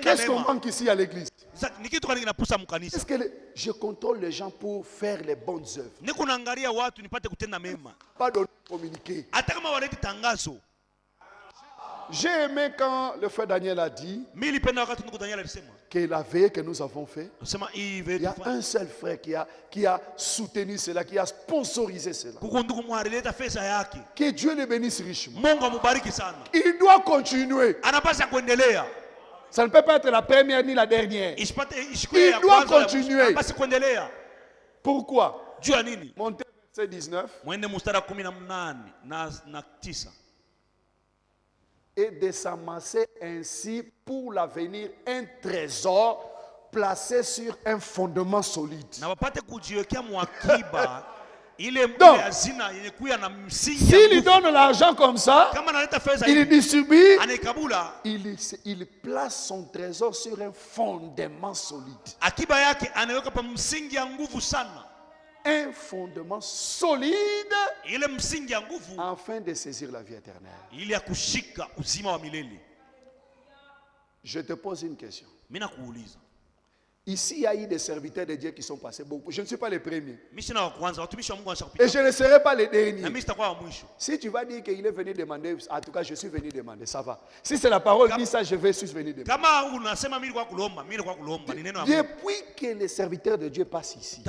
Qu'est-ce qu'on manque ici à l'église? Est-ce que je contrôle les gens pour faire les bonnes œuvres? Pas de communiquer. J'ai aimé quand le frère Daniel a dit que la veille que nous avons fait, il y a un seul frère qui a soutenu cela, qui a sponsorisé cela. Que Dieu le bénisse richement. Il doit continuer. Ça ne peut pas être la première ni la dernière. Il doit continuer. Pourquoi? Montez verset 19. Et de s'amasser ainsi pour l'avenir un trésor placé sur un fondement solide. Donc, s'il donne l'argent comme ça, il distribue, il place son trésor sur un fondement solide. Un fondement solide afin de saisir la vie éternelle. Je te pose une question. Ici, il y a eu des serviteurs de Dieu qui sont passés beaucoup. Je ne suis pas les premiers. Et je ne serai pas les derniers. Si tu vas dire qu'il est venu demander, en tout cas, je suis venu demander, ça va. Si c'est la parole, dis ça, je vais venir demander. Depuis que les serviteurs de Dieu passent ici,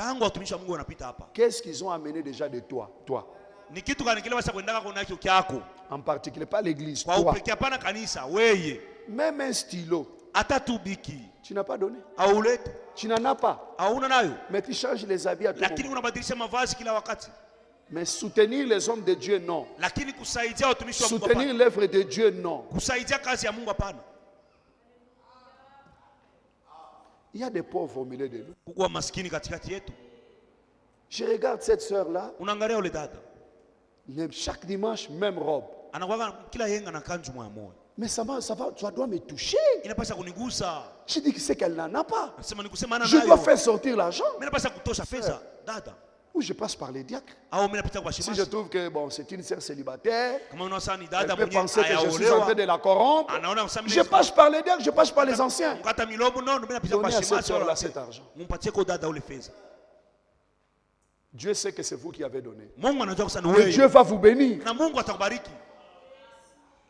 qu'est-ce qu'ils ont amené déjà de toi? En particulier, pas l'église, toi. Même un stylo. Tu n'as pas donné. Tu n'en as pas. Mais tu changes les habits à tout moment. Mais soutenir les hommes de Dieu, non. Soutenir l'œuvre de Dieu, non. Il y a des pauvres au milieu de nous. Je regarde cette soeur-là. Chaque dimanche, même robe. Mais ça va, tu dois me toucher. Je dis que c'est qu'elle n'en a pas. Je dois faire sortir l'argent. Ou je passe par les diacres. Si je trouve que bon, c'est une sœur célibataire, elle peut penser que je suis en train de la corrompre. Je passe par les diacres, je passe par les anciens. Donnez à cette soeur-là cet argent. Dieu sait que c'est vous qui avez donné. Et Dieu va vous bénir.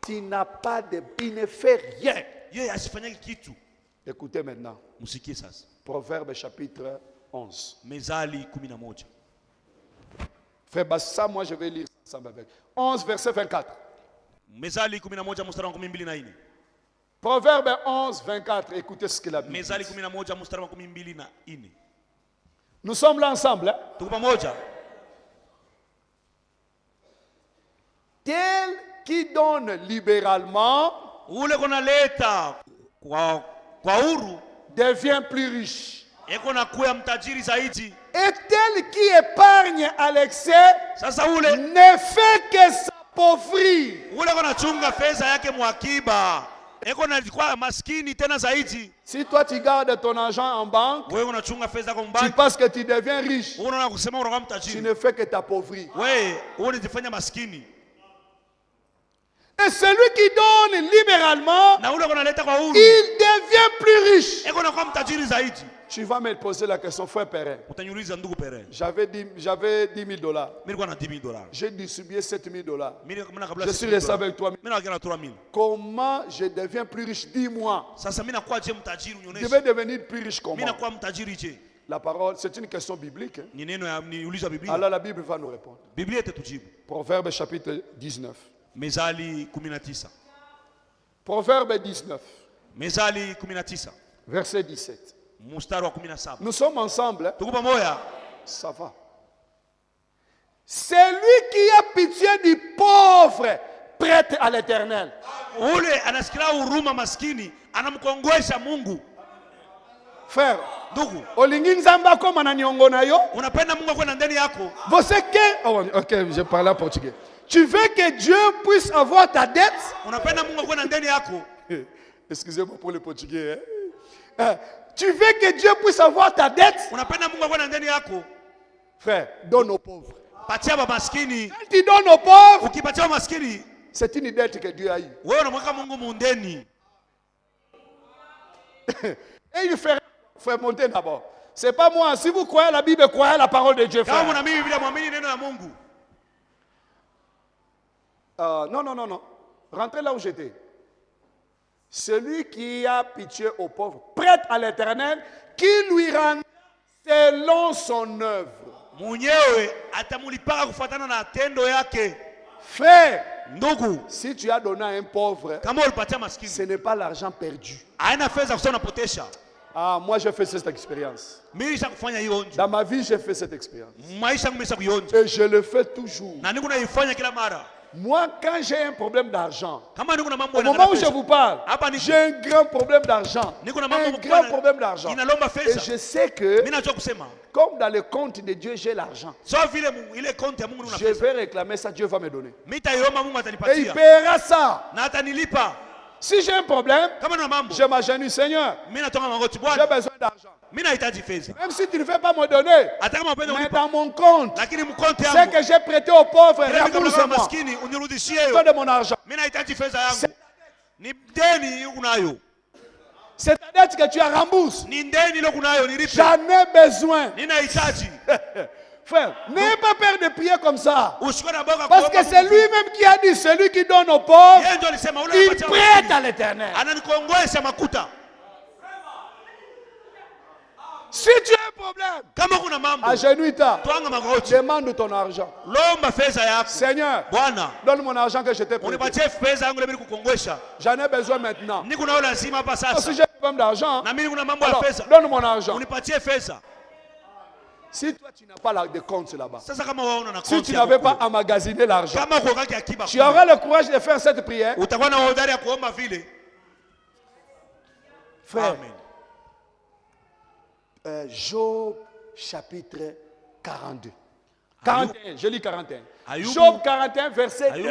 Tu n'as pas de... Il ne fait rien. Écoutez maintenant. Proverbe chapitre 11. Frère Bassa, moi je vais lire ensemble avec. 11 verset 24. Proverbe 11, 24. Écoutez ce que la Bible dit. Nous sommes là ensemble. Hein? Tel qui donne libéralement devient plus riche. Et tel qui épargne à l'excès ne fait que s'appauvrir. Si toi tu gardes ton argent en banque, tu penses que tu deviens riche, tu ne fais que t'appauvrir. Et Mais celui qui donne libéralement, il devient plus riche. Tu vas me poser la question, frère Perrin. J'avais 10 000 $. J'ai distribué 7 000 $. Je suis resté avec toi. Comment je deviens plus riche? Dis-moi. Je vais devenir plus riche comment? La parole, c'est une question biblique. Hein? Alors la Bible va nous répondre. Proverbe chapitre 19. Proverbe 19. Verset 17. Nous sommes ensemble. Hein? Ça va. Celui qui a pitié du pauvre prête à l'Éternel. Frère, ok, je parle en portugais. Tu veux que Dieu puisse avoir ta dette? Excusez-moi pour le portugais. Hein? Tu veux que Dieu puisse avoir ta dette? Frère, donne aux pauvres. Quand tu donnes aux pauvres, c'est une dette que Dieu a eue. Et il fait monter d'abord. C'est pas moi. Si vous croyez la Bible, croyez la parole de Dieu. Frère. Non. Rentrez là où j'étais. Celui qui a pitié aux pauvres, prête à l'Éternel, qui lui rend selon son œuvre. Frère, si tu as donné à un pauvre, ce n'est pas l'argent perdu. Ah, moi j'ai fait cette expérience. Dans ma vie, j'ai fait cette expérience. Et je le fais toujours. Moi, quand j'ai un problème d'argent, au moment où je vous parle, j'ai un grand problème d'argent. Un grand problème d'argent. Et je sais que, comme dans le compte de Dieu, j'ai l'argent. Je vais réclamer ça, Dieu va me donner. Et il paiera ça. Si j'ai un problème, je m'agenouille, Seigneur. J'ai besoin d'argent. Même si tu ne veux pas me donner, mais dans mon compte, ce que j'ai prêté aux pauvres, rembourse-moi. Donne de mon argent. C'est ta dette que tu as remboursé. J'en ai besoin. Frère, n'ayez pas peur de prier comme ça. Parce que c'est lui-même qui a dit, celui qui donne aux pauvres, il prête à l'Éternel. Si tu as un problème, agenouille-toi, demande ton argent. Seigneur, donne mon argent que je t'ai prêté. J'en ai besoin maintenant. Si j'ai un problème d'argent, donne mon argent. Si toi tu n'as pas de compte là-bas, si tu n'avais pas emmagasiné l'argent, tu auras le courage de faire cette prière. Frère, Job chapitre 42. 41, je lis 41. Job 41, verset 2.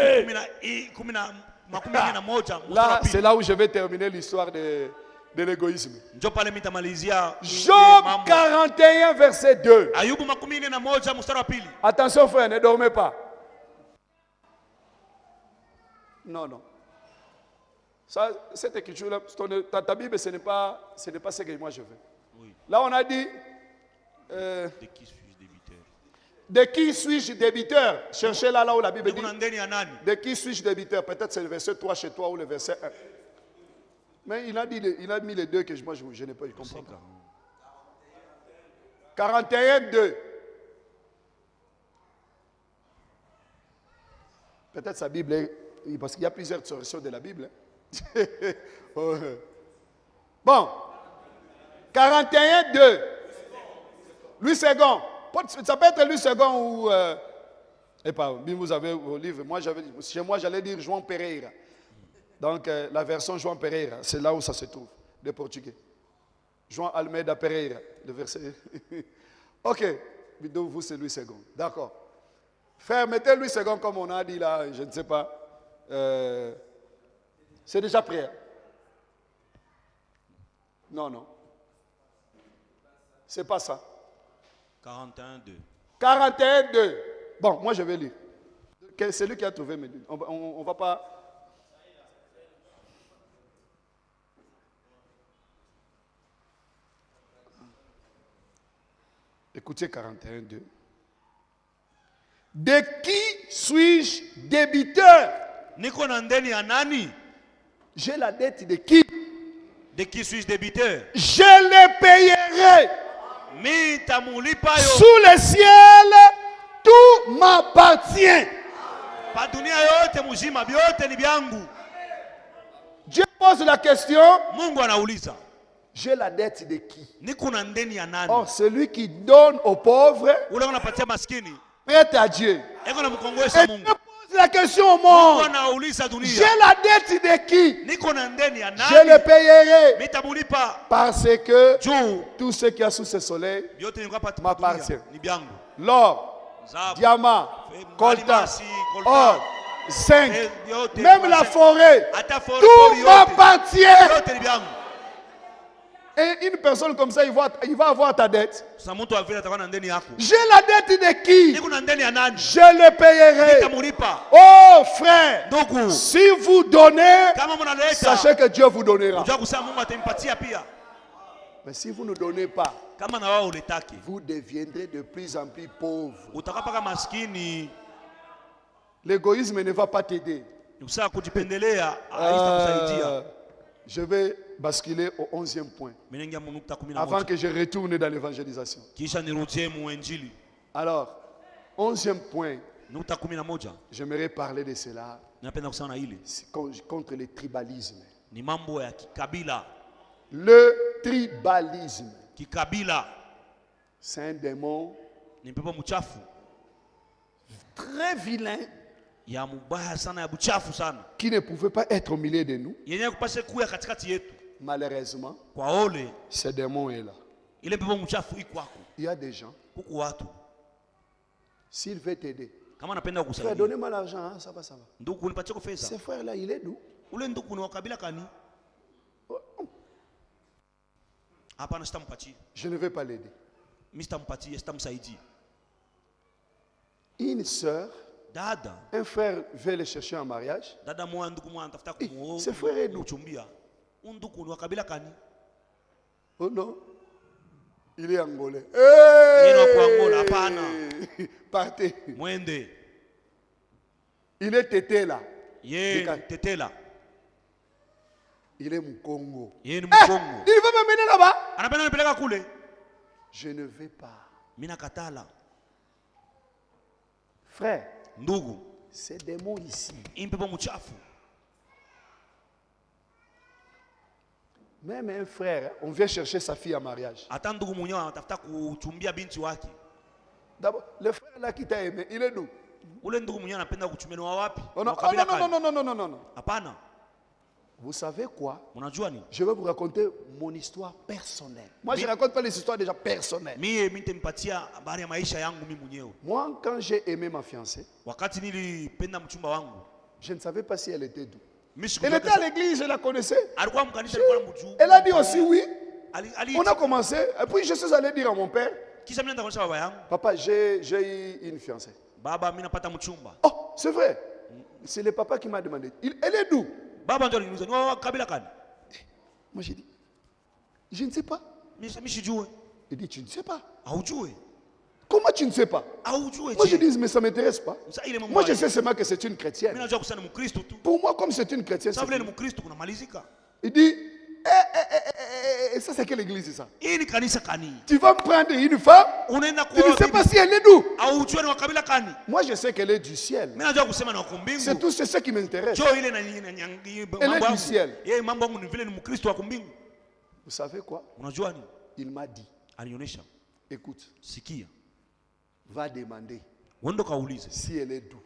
Là, c'est là où je vais terminer l'histoire de l'égoïsme. Job 41, verset 2. Attention frère, ne dormez pas. Non. Ça, cette écriture-là, ta Bible, ce n'est pas ce que moi je veux. Oui. Là, on a dit... de qui suis-je débiteur? Cherchez là où la Bible dit. De qui suis-je débiteur? Peut-être c'est le verset 3 chez toi ou le verset 1. Mais il a mis les deux que moi je n'ai pas, je comprends pas. 41, 2. Peut-être sa Bible est... Parce qu'il y a plusieurs versions de la Bible. Bon. 41, 2. Louis II. Ça peut être Louis II ou... vous avez vos livres. Chez moi, j'allais dire João Pereira. Donc, la version João Pereira, c'est là où ça se trouve, le portugais. João Almeida Pereira, le verset. Ok, donc vous, c'est Louis II. D'accord. Frère, mettez Louis II comme on a dit là, je ne sais pas. C'est déjà prière. Non. C'est pas ça. 41, 2. 41, 2. Bon, moi je vais lire. C'est lui qui a trouvé, mais on va pas... Écoutez 41:2. De qui suis-je débiteur? Niko na ndeni ya nani? J'ai la dette de qui? De qui suis-je débiteur? Je le payerai. Sous le ciel, tout m'appartient. Dieu pose la question. J'ai la dette de qui? Or, celui qui donne aux pauvres prête à Dieu. Et Dieu pose la question au monde. J'ai la dette de qui? Je le payerai. Parce que tout ce qu'il y a sous ce soleil m'appartient. L'or, diamant, coltan, or, zinc, même la forêt, tout m'appartient. Et une personne comme ça, il va avoir ta dette. J'ai la dette de qui? Je le payerai. Oh frère, si vous donnez, sachez que Dieu vous donnera. Mais si vous ne donnez pas, vous deviendrez de plus en plus pauvre. L'égoïsme ne va pas t'aider. Je vais basculer au 11e point. Avant que je retourne dans l'évangélisation. Alors, 11e point. J'aimerais parler de cela. Contre le tribalisme. Le tribalisme. C'est un démon très vilain qui ne pouvait pas être au milieu de nous. Malheureusement, ce démon est là. Il y a des gens, s'il veut t'aider, frère, donnez-moi l'argent, hein, ça va. Ce frère-là, il est d'où? Je ne vais pas l'aider. Une soeur, un frère veut le chercher en mariage. Ce frère est d'où? Oh non, il est angolais. Hey! Partez. Il est tété là. Il est mon Congo. Il va m'amener là-bas. Je ne vais pas. Frère, ces démons ici. Même un frère, on vient chercher sa fille en mariage. D'abord, le frère là qui t'a aimé, il est d'où? Oh non. Vous savez quoi? Je vais vous raconter mon histoire personnelle. Moi, je ne raconte pas les histoires déjà personnelles. Moi, quand j'ai aimé ma fiancée, je ne savais pas si elle était d'où. Elle était à l'église, je la connaissais. Elle a dit aussi oui. On a commencé. Et puis je suis allé dire à mon père, papa, j'ai eu une fiancée. Oh, c'est vrai. C'est le papa qui m'a demandé. Elle est d'où? Moi j'ai dit, je ne sais pas. Il dit, tu ne sais pas. Comment tu ne sais pas? Moi je dis, mais ça ne m'intéresse pas. Moi je sais seulement que c'est une chrétienne. Pour moi, comme c'est une chrétienne, il dit, ça c'est quelle église ça? Tu vas me prendre une femme, tu ne sais pas si elle est d'où? Moi je sais qu'elle est du ciel. C'est tout ce qui m'intéresse. Elle est du ciel. Vous savez quoi? Il m'a dit, écoute, va demander si elle est d'où.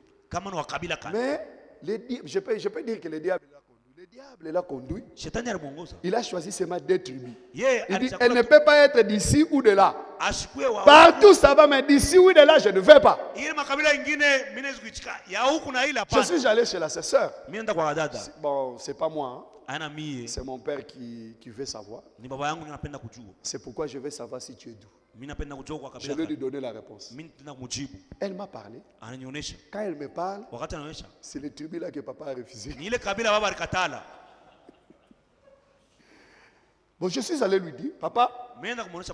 Mais je peux dire que le diable l'a conduit. Il a choisi seulement deux tribus. Il dit, elle ne peut pas être d'ici ou de là. Partout ça va, mais d'ici ou de là, je ne vais pas. Je suis allé chez la sœur. Bon, c'est pas moi. Hein. C'est mon père qui veut savoir. C'est pourquoi je veux savoir si tu es d'où. Je vais lui donner la réponse. Elle m'a parlé. Quand elle me parle, c'est le tribu là que papa a refusé. Bon, je suis allé lui dire, papa,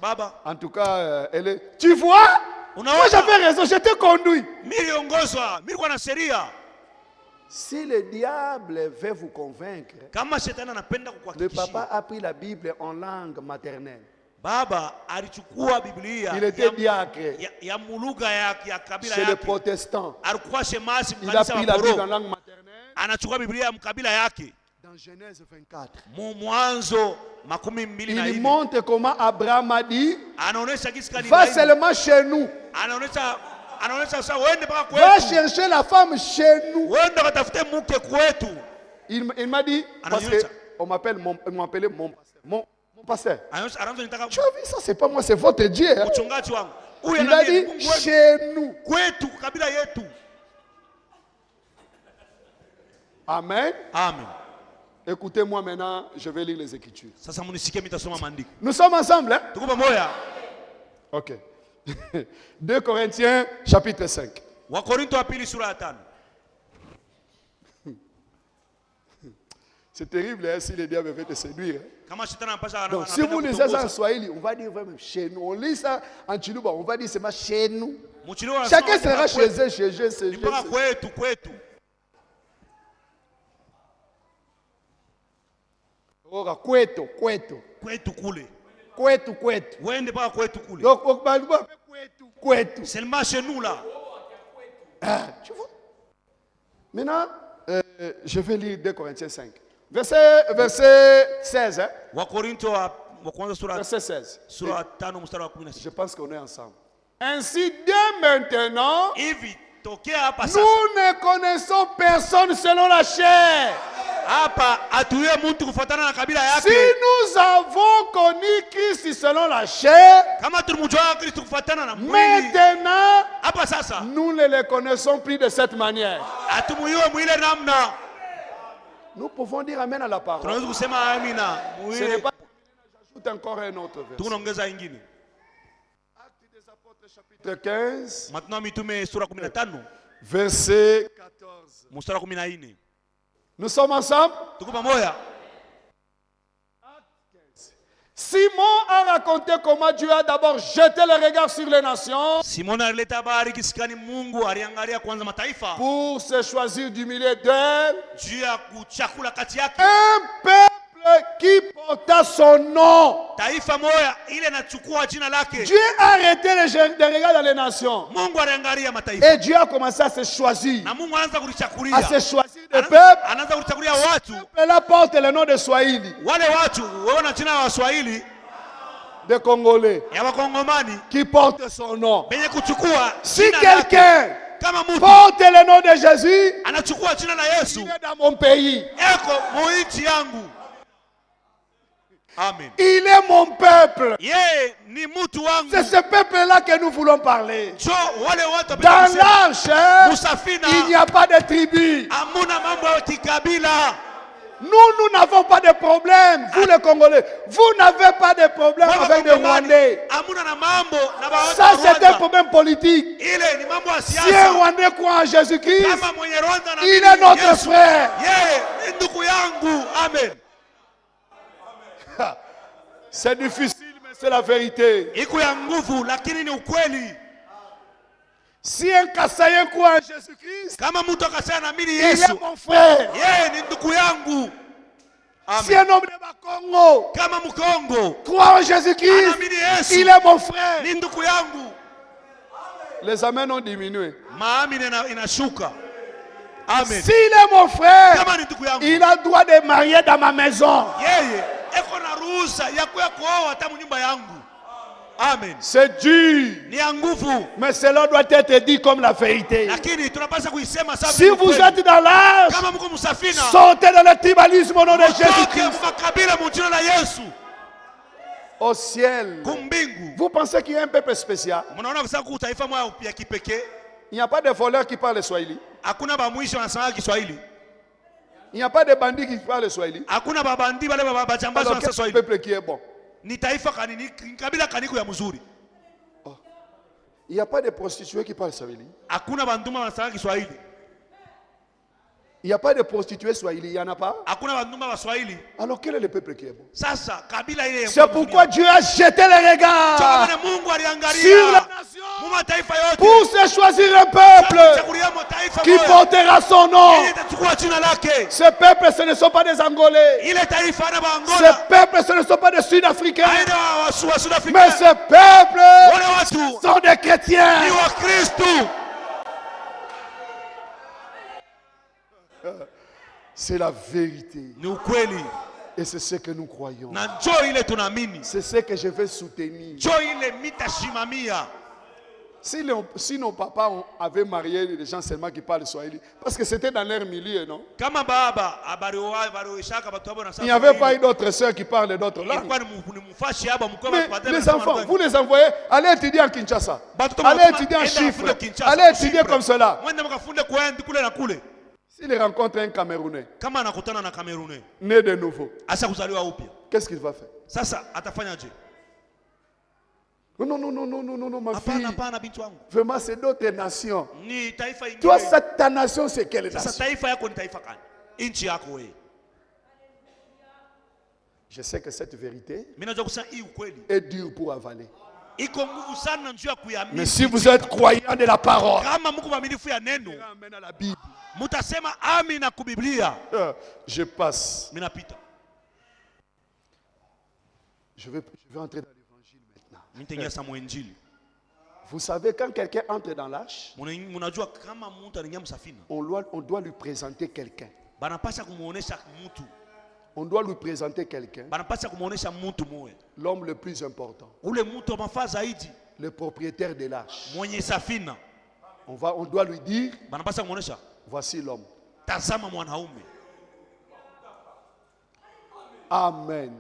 baba, en tout cas, elle est... Tu vois? Moi j'avais raison, je t'ai conduit. Si le diable veut vous convaincre, le papa a pris la Bible en langue maternelle. Il était diacre. C'est le protestant. Il a pris la Bible en langue maternelle. Dans Genèse 24. Il montre comment Abraham a dit, va seulement chez nous. Va chercher la femme chez nous. Il m'a dit, parce qu'on m'appelle mon pasteur. Tu as vu ça, c'est pas moi, c'est votre Dieu. Hein? Il a dit chez nous. Amen. Amen. Écoutez-moi maintenant, je vais lire les Écritures. Nous sommes ensemble, hein? Ok. 2 Corinthiens, chapitre 5. C'est terrible hein, si le diable veut te séduire. Hein? Donc, si vous lisez ça en Swahili, on va dire vraiment chez nous. On lit ça en Chiluba, on va dire c'est chez nous. Chacun sera chez eux, chez eux. Kwetu. Donc, kwetu. Seulement chez nous là. Ah, tu vois. Maintenant, je vais lire 2 Corinthiens 5. Verset 16. Hein? Verset 16. Je pense qu'on est ensemble. Ainsi, dès maintenant, nous ne connaissons personne selon la chair. Si nous avons connu Christ selon la chair, maintenant, nous ne le connaissons plus de cette manière. Nous pouvons dire Amen à la parole. Ce n'est pas j'ajoute encore un autre verset. Actes des apôtres chapitre 15. Verset 14. Nous sommes ensemble. Simon a raconté comment Dieu a d'abord jeté le regard sur les nations pour se choisir du milieu d'elles un peuple qui porta son nom. Dieu a arrêté le regard dans les nations. Et Dieu a commencé à se choisir. À se choisir des peuples. Et là porte le nom de Swahili. Des Congolais. Qui porte son nom. Si quelqu'un porte le nom de Jésus, il est dans mon pays. Amen. Il est mon peuple. C'est ce peuple-là que nous voulons parler. Dans l'arche, il n'y a pas de tribu. Nous n'avons pas de problème. Vous les Congolais, vous n'avez pas de problème avec les Rwandais. Ça c'est un problème politique. Si un Rwandais croit en Jésus-Christ, il est notre frère. Amen. C'est difficile, mais c'est la vérité. Si un Kassaïen croit en Jésus-Christ, il est mon frère. Si un homme de Bakongo croit en Jésus-Christ, il est mon frère. Les amens ont diminué. S'il est mon frère, il a le droit de marier dans ma maison. Amen. C'est dur. Mais cela doit être dit comme la vérité. Si vous êtes dans l'âge, sortez dans le tribalisme au nom de Jésus-Christ. Au ciel, vous pensez qu'il y a un peuple spécial? Il n'y a pas de voleurs qui parlent le Swahili. Il n'y a pas de bandits qui parlent le Swahili. Alors quel peuple qui est bon? Oh. Il n'y a pas de prostituées qui parlent Swahili. Il n'y a pas de prostituées swahili, il n'y en a pas. Alors quel est le peuple qui est bon? C'est pourquoi Dieu a jeté les regards sur la nation pour se choisir un peuple qui portera son nom. Ce peuple, ce ne sont pas des Angolais. Ce peuple, ce ne sont pas des Sud-Africains. Mais ce peuple sont des chrétiens. C'est la vérité. Et c'est ce que nous croyons. C'est ce que je vais soutenir. Si nos papas avaient marié des gens seulement qui parlent swahili, parce que c'était dans leur milieu, non? Il n'y avait pas eu d'autres sœurs qui parlent d'autres langues. Mais les enfants, vous les envoyez, allez étudier en Kinshasa, allez étudier en chiffres, allez étudier comme cela. S'il rencontre un Camerounais, né de nouveau, qu'est-ce qu'il va faire? Non, ma fille. Vraiment, c'est d'autres nations. Toi, ta nation, c'est quelle nation? Je sais que cette vérité est dure pour avaler. Mais si vous êtes croyant de la parole, ramène à la Bible. Je passe. Je vais entrer dans l'évangile maintenant. Vous savez, quand quelqu'un entre dans l'arche, on doit lui présenter quelqu'un. On doit lui présenter quelqu'un. L'homme le plus important. Le propriétaire de l'arche. On doit lui dire, voici l'homme. Amen.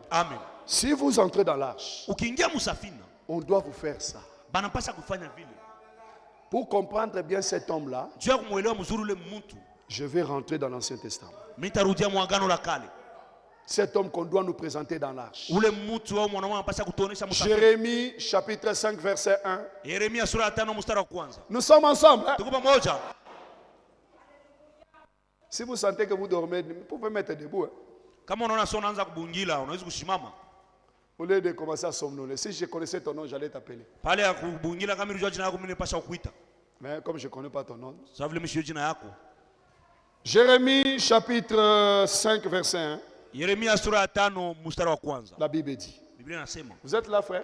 Si vous entrez dans l'arche, on doit vous faire ça. Pour comprendre bien cet homme-là, je vais rentrer dans l'Ancien Testament. Cet homme qu'on doit nous présenter dans l'arche. Jérémie chapitre 5 verset 1. Nous sommes ensemble. Hein? Si vous sentez que vous dormez, vous pouvez mettre debout. Au lieu de commencer à somnoler. Si je connaissais ton nom, j'allais t'appeler. Mais comme je ne connais pas ton nom. Jérémie chapitre 5 verset 1. La Bible dit. Vous êtes là, frère?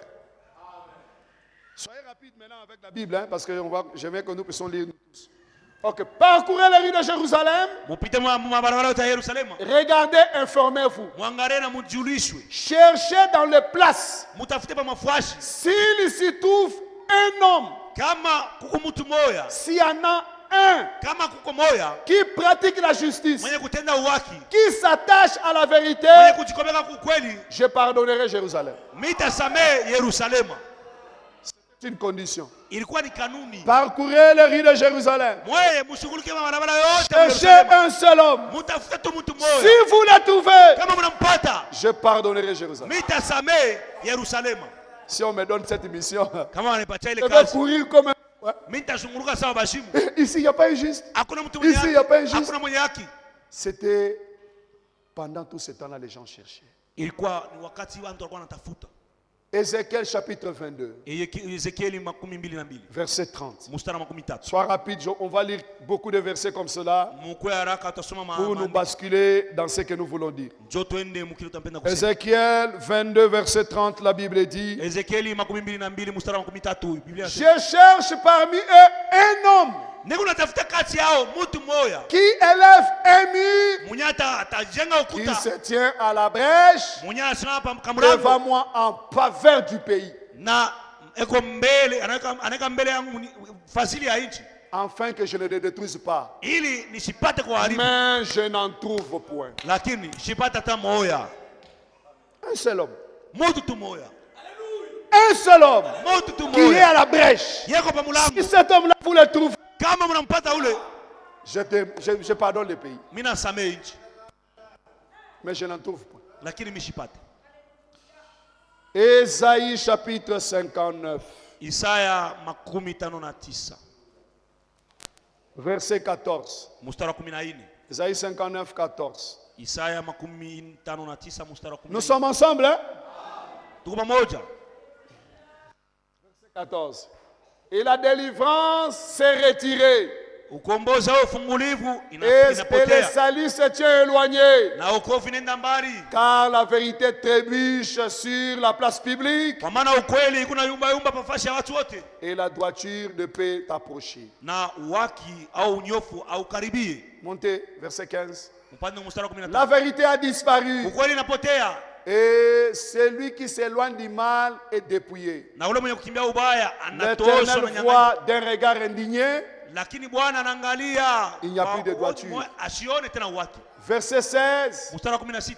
Soyez rapide maintenant avec la Bible, hein, parce que j'aimerais que nous puissions lire tous. Ok, parcourez les rues de Jérusalem. Regardez, informez-vous. Cherchez dans les places s'il s'y trouve un homme. S'il y en a un qui pratique la justice, qui s'attache à la vérité, je pardonnerai Jérusalem. C'est une condition. Parcourez les rues de Jérusalem. Cherchez un seul homme. Si vous le trouvez, je pardonnerai Jérusalem. Si on me donne cette mission, je vais courir comme un... Ici, il n'y a pas un juste. Ici, il n'y a pas un juste. C'était pendant tout ce temps-là, les gens cherchaient. Ézéchiel chapitre 22, verset 30. Sois rapide, on va lire beaucoup de versets comme cela pour nous basculer dans ce que nous voulons dire. Ézéchiel 22, verset 30, la Bible dit: je cherche parmi eux un homme qui élève un mur, qui se tient à la brèche devant moi en faveur du pays, afin que je ne le détruise pas. Mais je n'en trouve point. Un seul homme. Un seul homme qui est à la brèche. Si cet homme-là vous le trouvez, je pardonne le pays. Mais je n'en trouve pas. Ésaïe chapitre 59. Verset 14. Isaïe 59, 14. Isaya 59 mstari wa 10. Nous sommes ensemble, hein? Tuko pamoja. Verset 14. Et la délivrance s'est retirée. Ukombozi au fungulivu et le salut se tient éloigné. Na wokovu inaenda mbali. Car la vérité trébuche sur la place publique. Kwa maana ukweli kuna yumba yumba pafasi ya watu wote. Et la droiture ne peut t'approcher. Na uwaki au unyofu au karibie. Montez, verset 15. Mpande mstari wa 15. La vérité a disparu. Ukweli inapotea. Et celui qui s'éloigne du mal est dépouillé. Na ule mwenye kukimbia ubaya anatoshwa na nyang'anyi. Voit d'un regard indigné. Lakini Bwana anaangalia. Il n'y a plus de droiture. Asione tena uwaki. Verset 16. Mstari wa 16.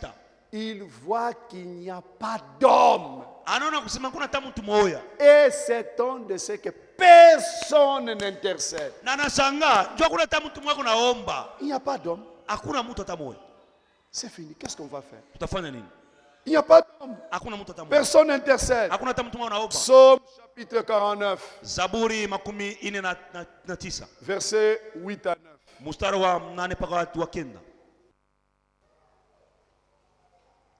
Il voit qu'il n'y a pas d'homme. Anaona kusema kuna hata mtu mmoja. Et s'étonne de ce que personne n'intercède. Na nashangaa, njoo kuna hata mtu mmoja kunaomba. Il n'y a pas d'homme. Hakuna mtu hata mmoja. C'est fini. Qu'est-ce qu'on va faire? Tutafanya nini? Il n'y a pas d'homme. Hakuna mtu hata mmoja. Personne n'intercède. Hakuna hata mtu mmoja anaomba. Psaume chapitre 49. Zaburi 49. Verset 8 à 9. Mstari wa 8 mpaka wa 9.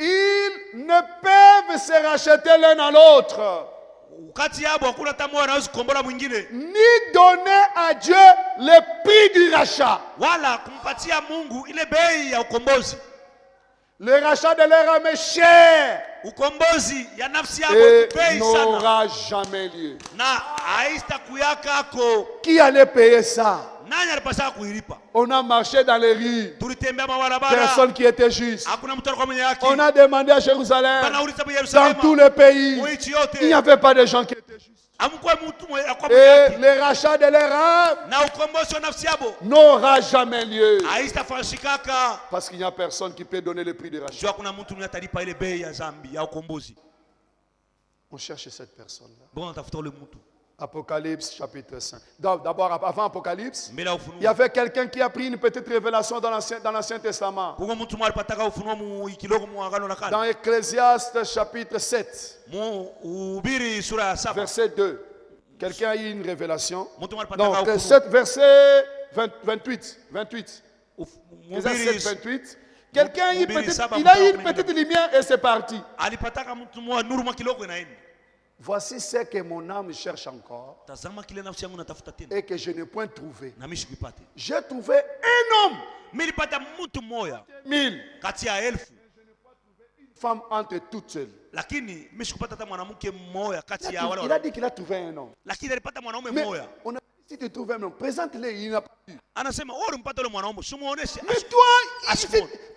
Ils ne peuvent se racheter l'un à l'autre. Ni donner à Dieu le prix du rachat. Le rachat de leur âme est cher. Et n'aura jamais lieu. Qui allait payer ça? On a marché dans les rues. Personne qui était juste. On a demandé à Jérusalem. Dans tout le pays, il n'y avait pas de gens qui étaient justes. Et le rachat de leur âme n'aura jamais lieu. Parce qu'il n'y a personne qui peut donner le prix de rachat. On cherche cette personne-là. Apocalypse chapitre 5. D'abord, avant Apocalypse, il y avait quelqu'un qui a pris une petite révélation dans l'Ancien Testament. Dans Ecclésiaste chapitre 7, verset 2. Quelqu'un a eu une révélation. Donc, 7, verset 28. Verset 7, 28. Quelqu'un a eu une petite lumière et c'est parti. Voici ce que mon âme cherche encore et que je n'ai point trouvé. J'ai trouvé un homme. 1000. Une femme entre toutes seules. Il a dit qu'il a trouvé un homme. Mais on a dit si tu trouves un homme, présente-le, il n'a pas eu. Mais toi,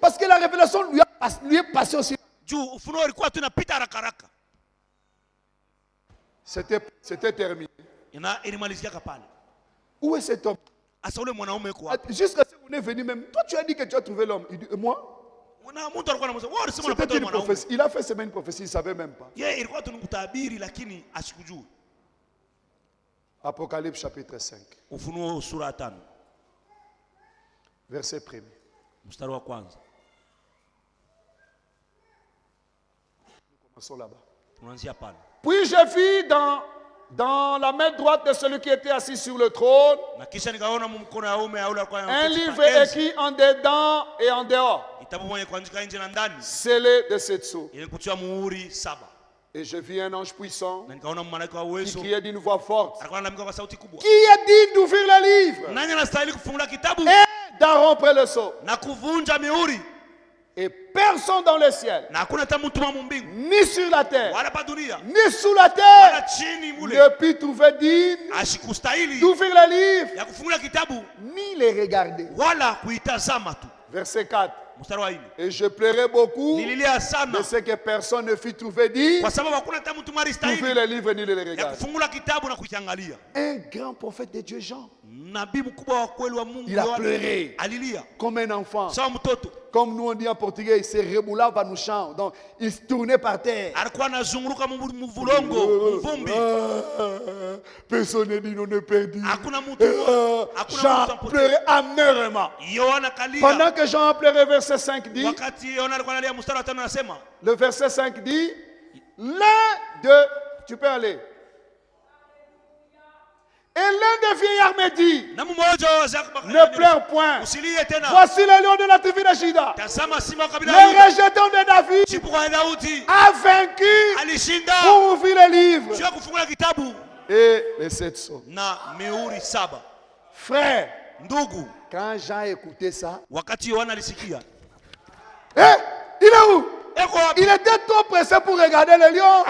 parce que la révélation lui est passée aussi. C'était terminé. Où est cet homme? Jusqu'à ce qu'on est venu même. Toi, tu as dit que tu as trouvé l'homme. Il dit, et moi? C'était une prophétie. Il a fait semaine prophétie, il ne savait même pas. Apocalypse chapitre 5. Verset 1. Nous commençons là-bas. Puis je vis dans la main droite de celui qui était assis sur le trône un livre écrit en dedans et en dehors, scellé de 7 sceaux. Et je vis un ange puissant qui criait d'une voix forte: qui est digne d'ouvrir le livre et d'en rompre le sceau? Et personne dans le ciel, ni sur la terre, ni sous la terre, ne put trouver digne d'ouvrir le livre, ni les regarder. Verset 4. Et je pleurais beaucoup de ce que personne ne fut trouvé digne d'ouvrir le livre ni les regarder. Un grand prophète de Dieu, Jean, il a pleuré comme un enfant. Comme nous on dit en portugais, il se reboulava nos champs. Donc il se tournait par terre. Personne ne dit on est perdu. Jean pleurait amèrement. Pendant que Jean pleurait, verset 5 dit, le verset 5 dit, l'un de, tu peux aller. Et l'un des vieillards me dit, ne pleure point. Voici le lion de la tribu de Juda. Le rejeton de David a vaincu pour ouvrir le livre. Et les 7 sceaux. Frère, quand Jean a écouté ça, il est où? Il était trop pressé pour regarder le lion.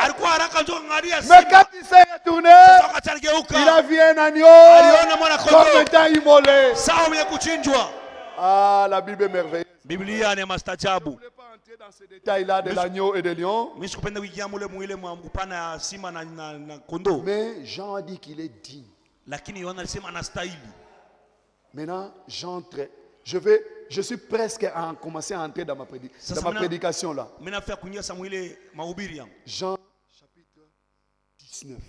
Mais quand il s'est retourné, il a vu un agneau comme étant immolé. Ah, la Bible est merveilleuse. Je ne voulais pas entrer dans ce détail-là de l'agneau et de lion. Mais Jean a dit qu'il est digne. Maintenant, j'entre. Je suis presque à commencer à entrer dans ma prédication là. Jean chapitre 19.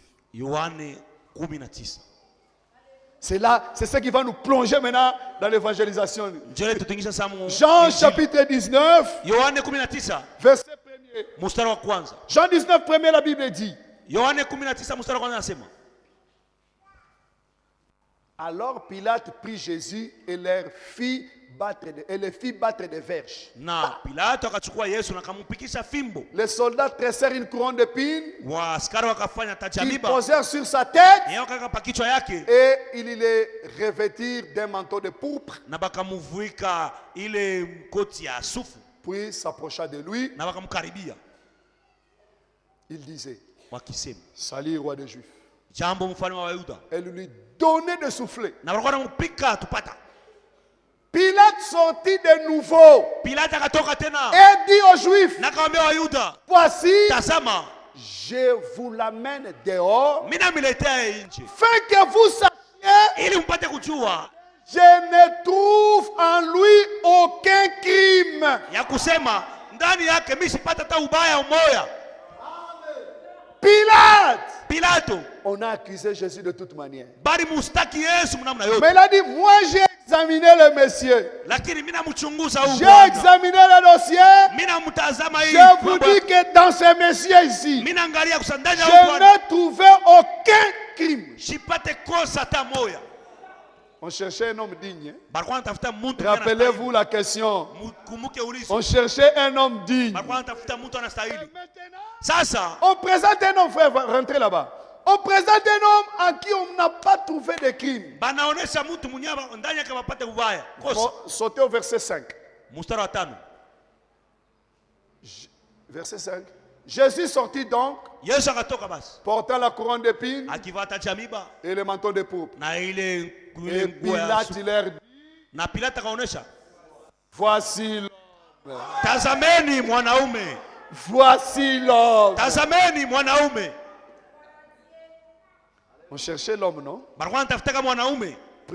C'est ce qui va nous plonger maintenant dans l'évangélisation. Jean chapitre 19, verset 1er. Jean 19, 1er, la Bible dit. Alors Pilate prit Jésus et les fit battre des verges. Les soldats tressèrent une couronne d'épines qu'ils posèrent sur sa tête et ils les revêtirent d'un manteau de pourpre. Puis s'approcha de lui. Il disait, salut roi des Juifs. Elle lui donnait de souffler. Pilate sortit de nouveau et dit aux Juifs, voici, je vous l'amène dehors, afin que vous sachiez, je ne trouve en lui aucun crime. Pilate, on a accusé Jésus de toute manière. Mais il a dit, moi j'ai examiné le monsieur. J'ai examiné le dossier. Je vous dis que dans ce monsieur ici, je n'ai trouvé aucun crime. On cherchait un homme digne. Rappelez-vous la question. On cherchait un homme digne. On présente un homme, frère, rentrez là-bas. On présente un homme en qui on n'a pas trouvé de crime. Sautez au verset 5. Verset 5. Jésus sortit donc, portant la couronne d'épines et le manteau de pourpre. Et Pilate leur dit, voici l'homme. Voici l'homme. On cherchait l'homme, non?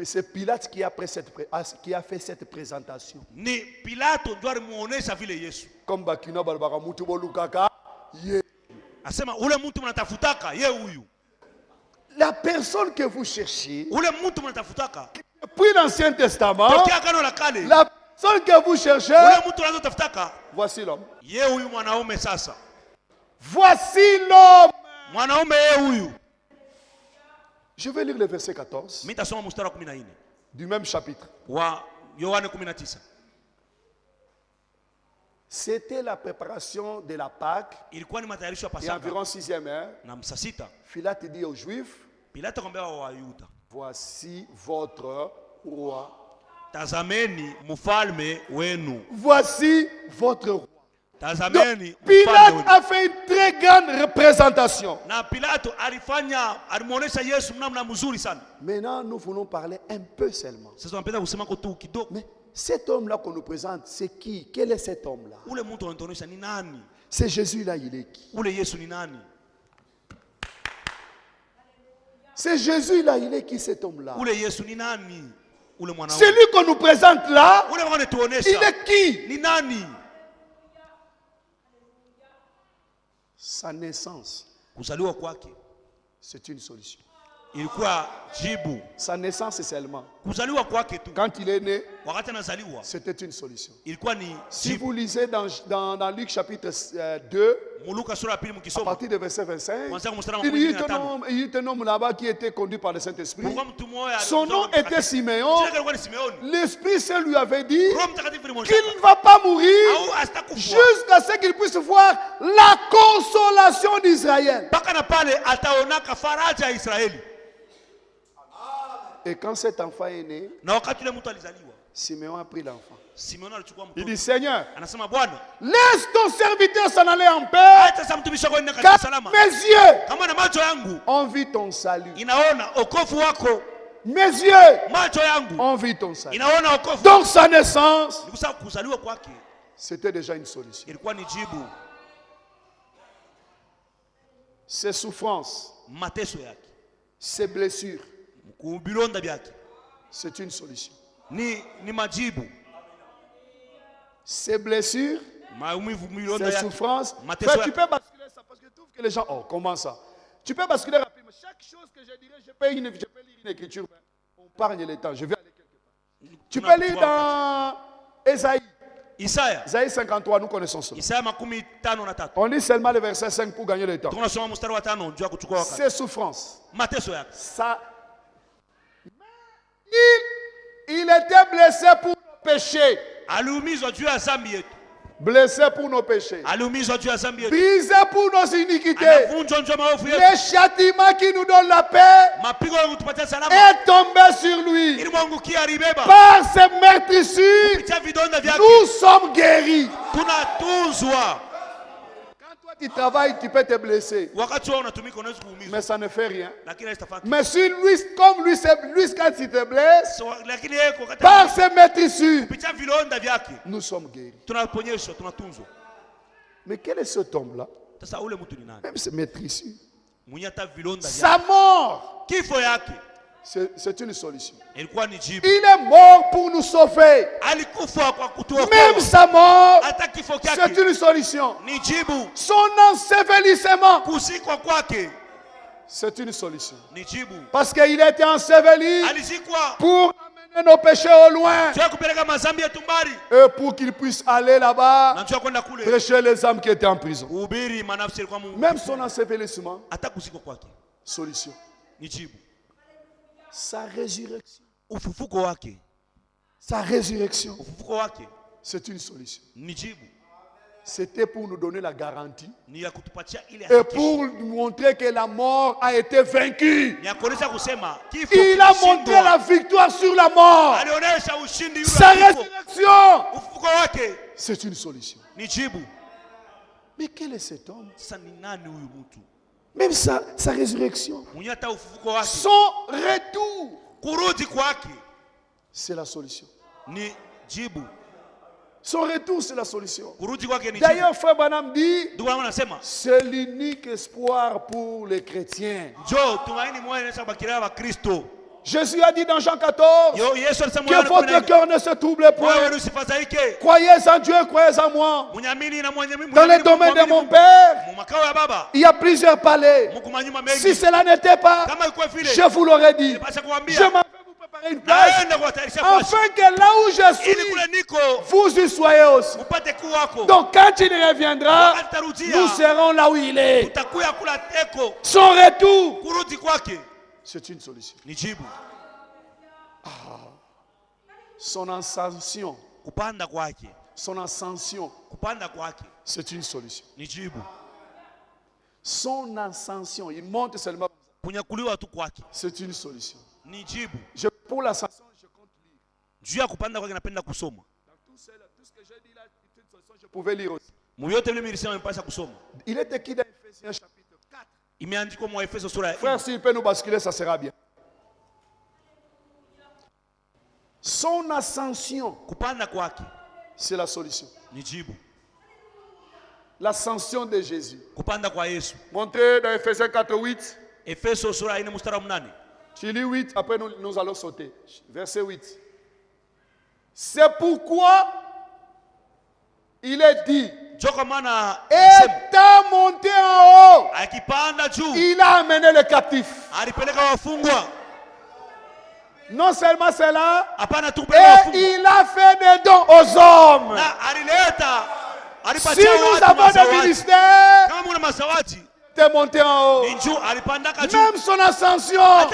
C'est Pilate qui a fait cette présentation. Comme Bakina Balbara Mutubo Lukaka. La personne que vous cherchez, depuis l'Ancien Testament, la personne que vous cherchez, voici l'homme. Voici l'homme. Je vais lire le verset 14 du même chapitre. C'était la préparation de la Pâque et environ 6e heure. Pilate dit aux Juifs, voici votre roi. Voici votre roi. Donc, Pilate a fait une très grande représentation. Maintenant, nous voulons parler un peu seulement. Mais cet homme-là qu'on nous présente, c'est qui? Quel est cet homme-là? C'est Jésus-là, il est qui? C'est Jésus-là, il est qui cet homme-là? Celui qu'on nous présente là, il est qui? Sa naissance, c'est une solution. Sa naissance c'est seulement. Quand il est né, c'était une solution. Si vous lisez dans Luc chapitre 2, à partir de verset 25, il y a un homme là-bas qui était conduit par le Saint-Esprit. Son nom était Siméon. L'Esprit Saint lui avait dit qu'il ne va pas mourir jusqu'à ce qu'il puisse voir la consolation d'Israël. Et quand cet enfant est né, Siméon a pris l'enfant. Il dit, Seigneur, laisse ton serviteur s'en aller en paix, car mes yeux ont vu ton salut. Mes yeux ont vu ton salut. Donc sa naissance, c'était déjà une solution. Ses souffrances, ses blessures, c'est une solution. Ses blessures, ses souffrances. Tu peux basculer ça parce que tu trouves que les gens. Oh, comment ça? Tu peux basculer rapidement. Chaque chose que je dirais, je peux lire une écriture. On parle le temps. Je vais aller quelque part. Tu peux lire dans Isaïe 53, nous connaissons ça. On lit seulement le verset 5 pour gagner le temps. Ses souffrances. Ça. Il était blessé pour nos péchés. Blessé pour nos péchés. Brisé pour nos iniquités. Le châtiment qui nous donne la paix est tombé sur lui. Par ses meurtrissures, nous sommes guéris. Tu travailles, tu peux te blesser. Mais ça ne fait rien. Mais si lui, comme lui, quand il te blesse, par ses maîtrissures, nous sommes guéris. Mais quel est ce tombe-là? Même ses maîtrissures. Sa mort, c'est une solution. Il est mort pour nous sauver. Même sa mort, c'est une solution. Son ensevelissement, c'est une solution. Parce qu'il a été enseveli pour amener nos péchés au loin. Et pour qu'il puisse aller là-bas, prêcher les âmes qui étaient en prison. Même son ensevelissement, solution. Sa résurrection. Sa résurrection, c'est une solution. C'était pour nous donner la garantie et pour nous montrer que la mort a été vaincue. Il a montré la victoire sur la mort. Sa résurrection, c'est une solution. Mais quel est cet homme? Même sa résurrection, son retour, c'est la solution. Son retour, c'est la solution. D'ailleurs, Frère Branham dit, c'est l'unique espoir pour les chrétiens. Jésus a dit dans Jean 14 que votre cœur ne se trouble point. Croyez en Dieu, croyez en moi. Dans les domaines de mon Père, il y a plusieurs palais. Si cela n'était pas, je vous l'aurais dit. Je m'en vais vous préparer une place, afin que là où je suis, vous y soyez aussi. Donc quand il reviendra, nous serons là où il est. Son retour, c'est une solution. Son ascension. Son ascension. C'est une solution. Son ascension. Il monte seulement. C'est une solution. Pour l'ascension, je compte lire. Dans tout ce que j'ai dit là, je pouvais lire aussi. Il est écrit dans Ephésiens chapitre 4. Frère, s'il peut nous basculer, ça sera bien. Son ascension, c'est la solution. L'ascension de Jésus. Montrez dans Ephésiens 4:8. Tu lis 8, après nous allons sauter. Verset 8. C'est pourquoi il est dit, étant monté en haut, il a amené les captifs. Non seulement cela, et il a fait des dons aux hommes. Si nous avons des ministères, de monter en haut. Même son ascension,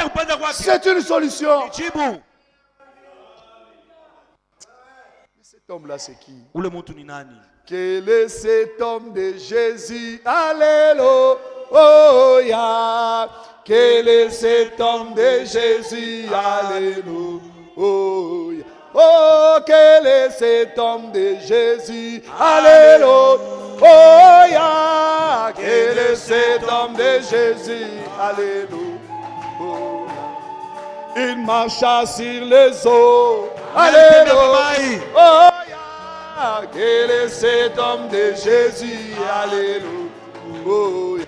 c'est une solution. Cet homme-là, c'est qui? Quel est cet homme de Jésus? Alléluia. Quel est cet homme de Jésus? Alléluia. Oh, quel est cet homme de Jésus? Alléluia. Quel est cet homme de Jésus? Alléluia. Il marcha sur les eaux. Alléluia. Quel est cet homme de Jésus? Alléluia.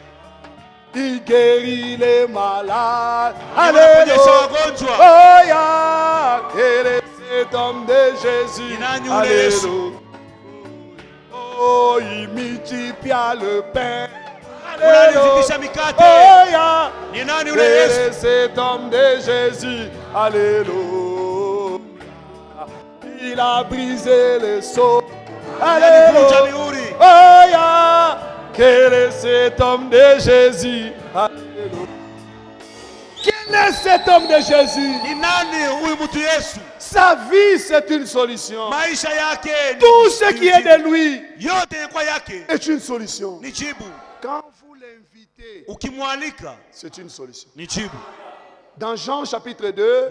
Il guérit les malades. Alléluia. Quel est cet homme de Jésus? Alléluia. Oh, il multiplia le pain. Alléluia. Quel est cet homme de Jésus? Alléluia. Il a brisé les seaux. Alléluia. Quel est cet homme de Jésus? Alléluia. Quel est cet homme de Jésus? Sa vie, c'est une solution. Tout ce qui est de lui est une solution. Quand vous l'invitez, c'est une solution. Dans Jean chapitre 2,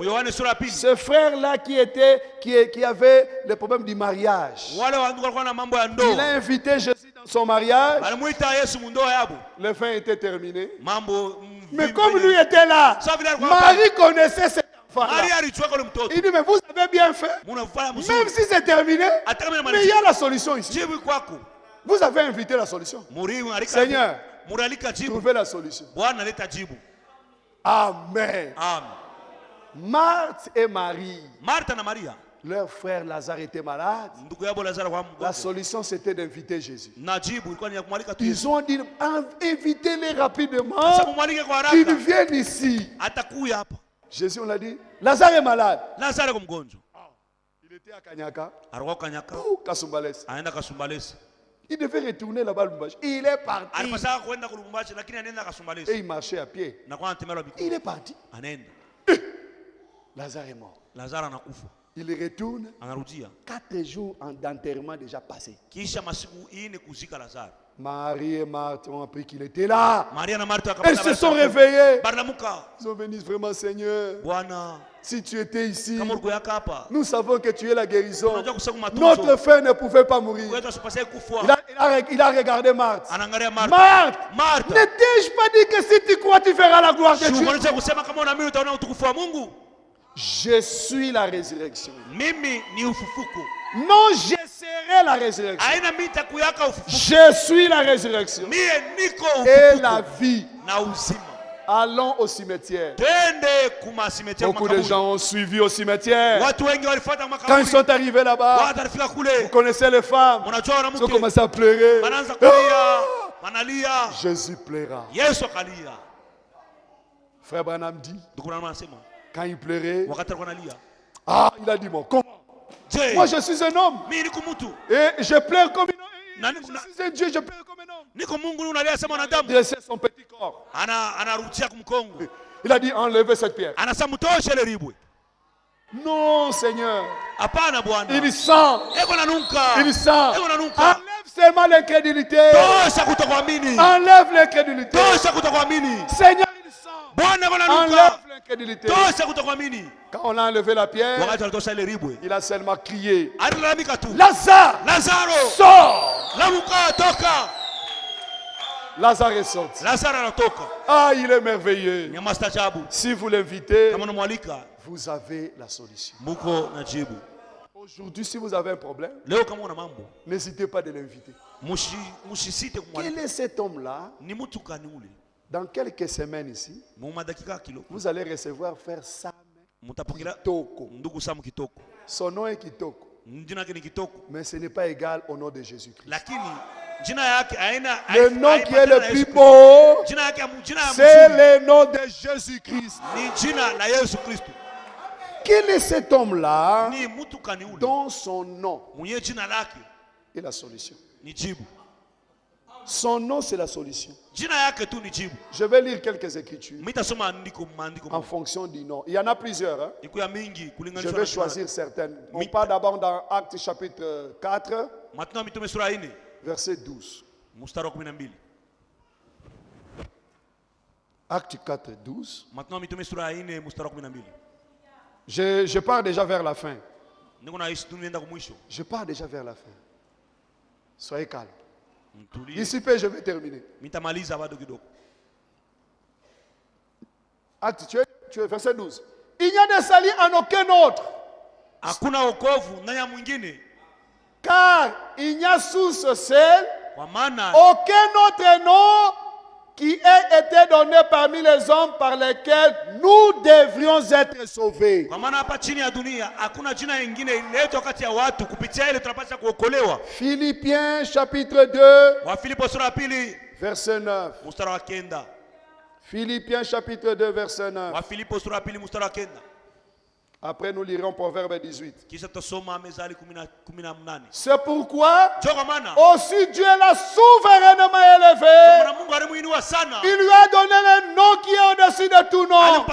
ce frère-là qui avait le problème du mariage, il a invité Jésus dans son mariage. Le vin était terminé. Mais comme lui était là, Marie connaissait cet enfant-là. Il dit, mais vous avez bien fait. Même si c'est terminé, mais il y a la solution ici. Vous avez invité la solution. Seigneur, trouvez la solution. Amen. Marthe et Marie, leur frère Lazare était malade. La solution, c'était d'inviter Jésus. Ils ont dit, invitez-les rapidement, qu'ils viennent ici. Jésus, on l'a dit, Lazare est malade. Il était à Kanyaka. Ou Kasumbalès. Il devait retourner là-bas. Il est parti. Et il marchait à pied. Il est parti. Lazare est mort. Il retourne. 4 jours d'enterrement déjà passé. Marie et Marthe ont appris qu'il était là. Elles se sont réveillées. Ils ont venu vraiment, Seigneur. Si tu étais ici, nous savons que tu es la guérison. Notre frère ne pouvait pas mourir. Il a regardé Marthe. Marthe, ne t'ai-je pas dit que si tu crois, tu verras la gloire de Dieu? Je suis la résurrection. Non, je serai la résurrection. Je suis la résurrection et la vie. Allons au cimetière. Beaucoup de gens ont suivi au cimetière. Quand ils sont arrivés là-bas, vous connaissez les femmes, ils ont commencé à pleurer. Jésus pleura. Frère Branham dit, quand il pleurait, il a dit, bon, comment? Moi je suis un homme et je pleure comme un homme. Je suis un Dieu, je pleure comme un homme. Il a laissé son petit corps. Il a dit, enlevez cette pierre. Non, Seigneur. Il sent. Enlève seulement l'incrédulité. Enlève l'incrédulité. Seigneur, il sent. Enlève l'incrédulité. Quand on a enlevé la pierre, il a seulement crié, Lazare, sors. Lazare est sorti. Ah, il est merveilleux. Si vous l'invitez, vous avez la solution. Aujourd'hui, si vous avez un problème, n'hésitez pas de l'inviter. Quel est cet homme-là? Dans quelques semaines ici, vous allez recevoir frère Sam Kitoko. Son nom est Kitoko. Mais ce n'est pas égal au nom de Jésus-Christ. Le nom qui est le plus beau, c'est le nom de Jésus-Christ. Quel est cet homme-là dont son nom est la solution? Son nom, c'est la solution. Je vais lire quelques écritures en fonction du nom. Il y en a plusieurs. Hein? Je vais choisir certaines. On part d'abord dans Actes chapitre 4, verset 12. Acte 4, 12. Je pars déjà vers la fin. Je pars déjà vers la fin. Soyez calme. Ici, je vais terminer. Acte, tu es verset 12. Il n'y a de salut en aucun autre. Car il n'y a sous ce ciel aucun autre nom qui ait été donné parmi les hommes par lesquels nous devrions être sauvés. Philippiens chapitre 2, verset 9. Philippiens chapitre 2, verset 9. Après, nous lirons Proverbe 18. C'est pourquoi aussi Dieu l'a souverainement élevé. Il lui a donné le nom qui est au-dessus de tout nom.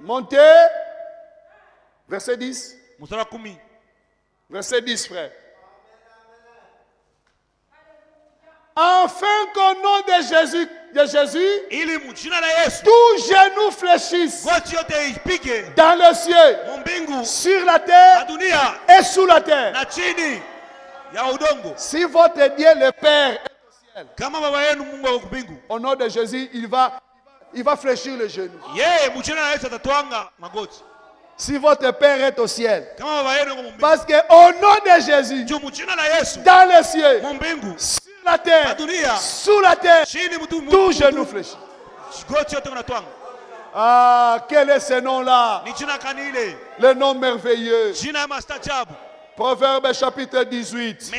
Montez. Verset 10. Verset 10, frère. Afin qu'au nom de Jésus, tout genou fléchisse dans le ciel, sur la terre et sous la terre. Si votre Dieu le Père est au ciel, au nom de Jésus, il va fléchir le genou. Si votre Père est au ciel, parce qu'au nom de Jésus, dans le ciel, la terre, sous la terre, tout genou fléchit. Ah, quel est ce nom-là? Le nom merveilleux. Proverbe chapitre 18,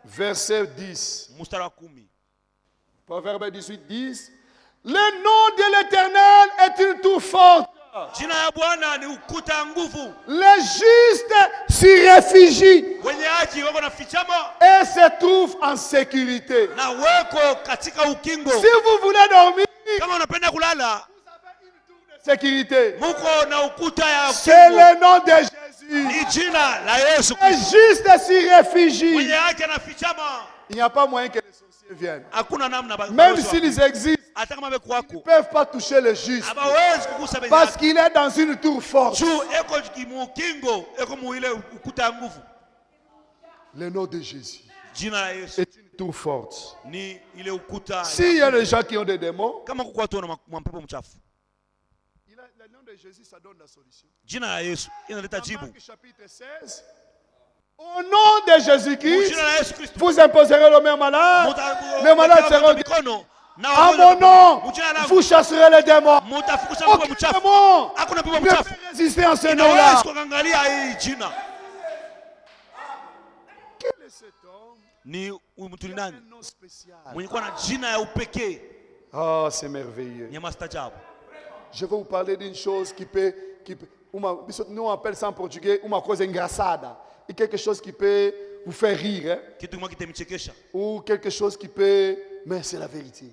verset 10. Proverbe 18, 10. Le nom de l'Éternel est une tour forte. Les justes s'y réfugient et se trouvent en sécurité. Si vous voulez dormir, vous avez une tour de sécurité. C'est le nom de Jésus. Les justes s'y réfugient. Il n'y a pas moyen que les sorciers viennent. Même s'ils existent, ils ne peuvent pas toucher le juste. Parce qu'il est dans une tour forte. Le nom de Jésus est une tour forte. S'il y a des gens qui ont des démons, le nom de Jésus, ça donne la solution. Marc chapitre 16. Au nom de Jésus-Christ, vous imposerez le même malade. Les malades seront guéris. À mon nom, vous chasserez les démons. Aucun démon ne peut résister à ce nom-là. Quel est cet homme? Il a un nom spécial. Oh, c'est merveilleux. Je vais vous parler d'une chose qui peut nous on appelle ça en portugais uma coisa engraçada. Et quelque chose qui peut vous faire rire. Hein? Ou quelque chose qui peut... Mais c'est la vérité.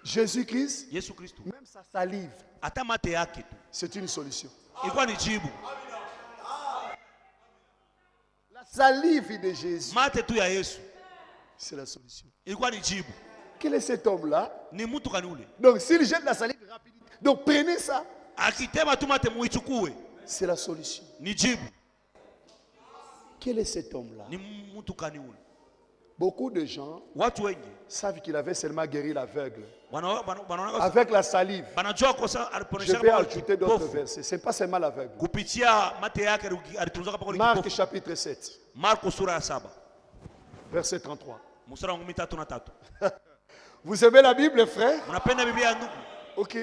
Jésus-Christ, même sa salive, c'est une solution. La salive de Jésus, c'est la solution. Quel est cet homme-là? Donc s'il jette la salive rapidement, donc prenez ça. C'est la solution. Quel est cet homme-là? Beaucoup de gens savent qu'il avait seulement guéri l'aveugle. Avec la salive. Je vais ajouter d'autres versets. Ce n'est pas seulement l'aveugle. Marc chapitre 7. Verset 33. Vous aimez la Bible, frère? Ok.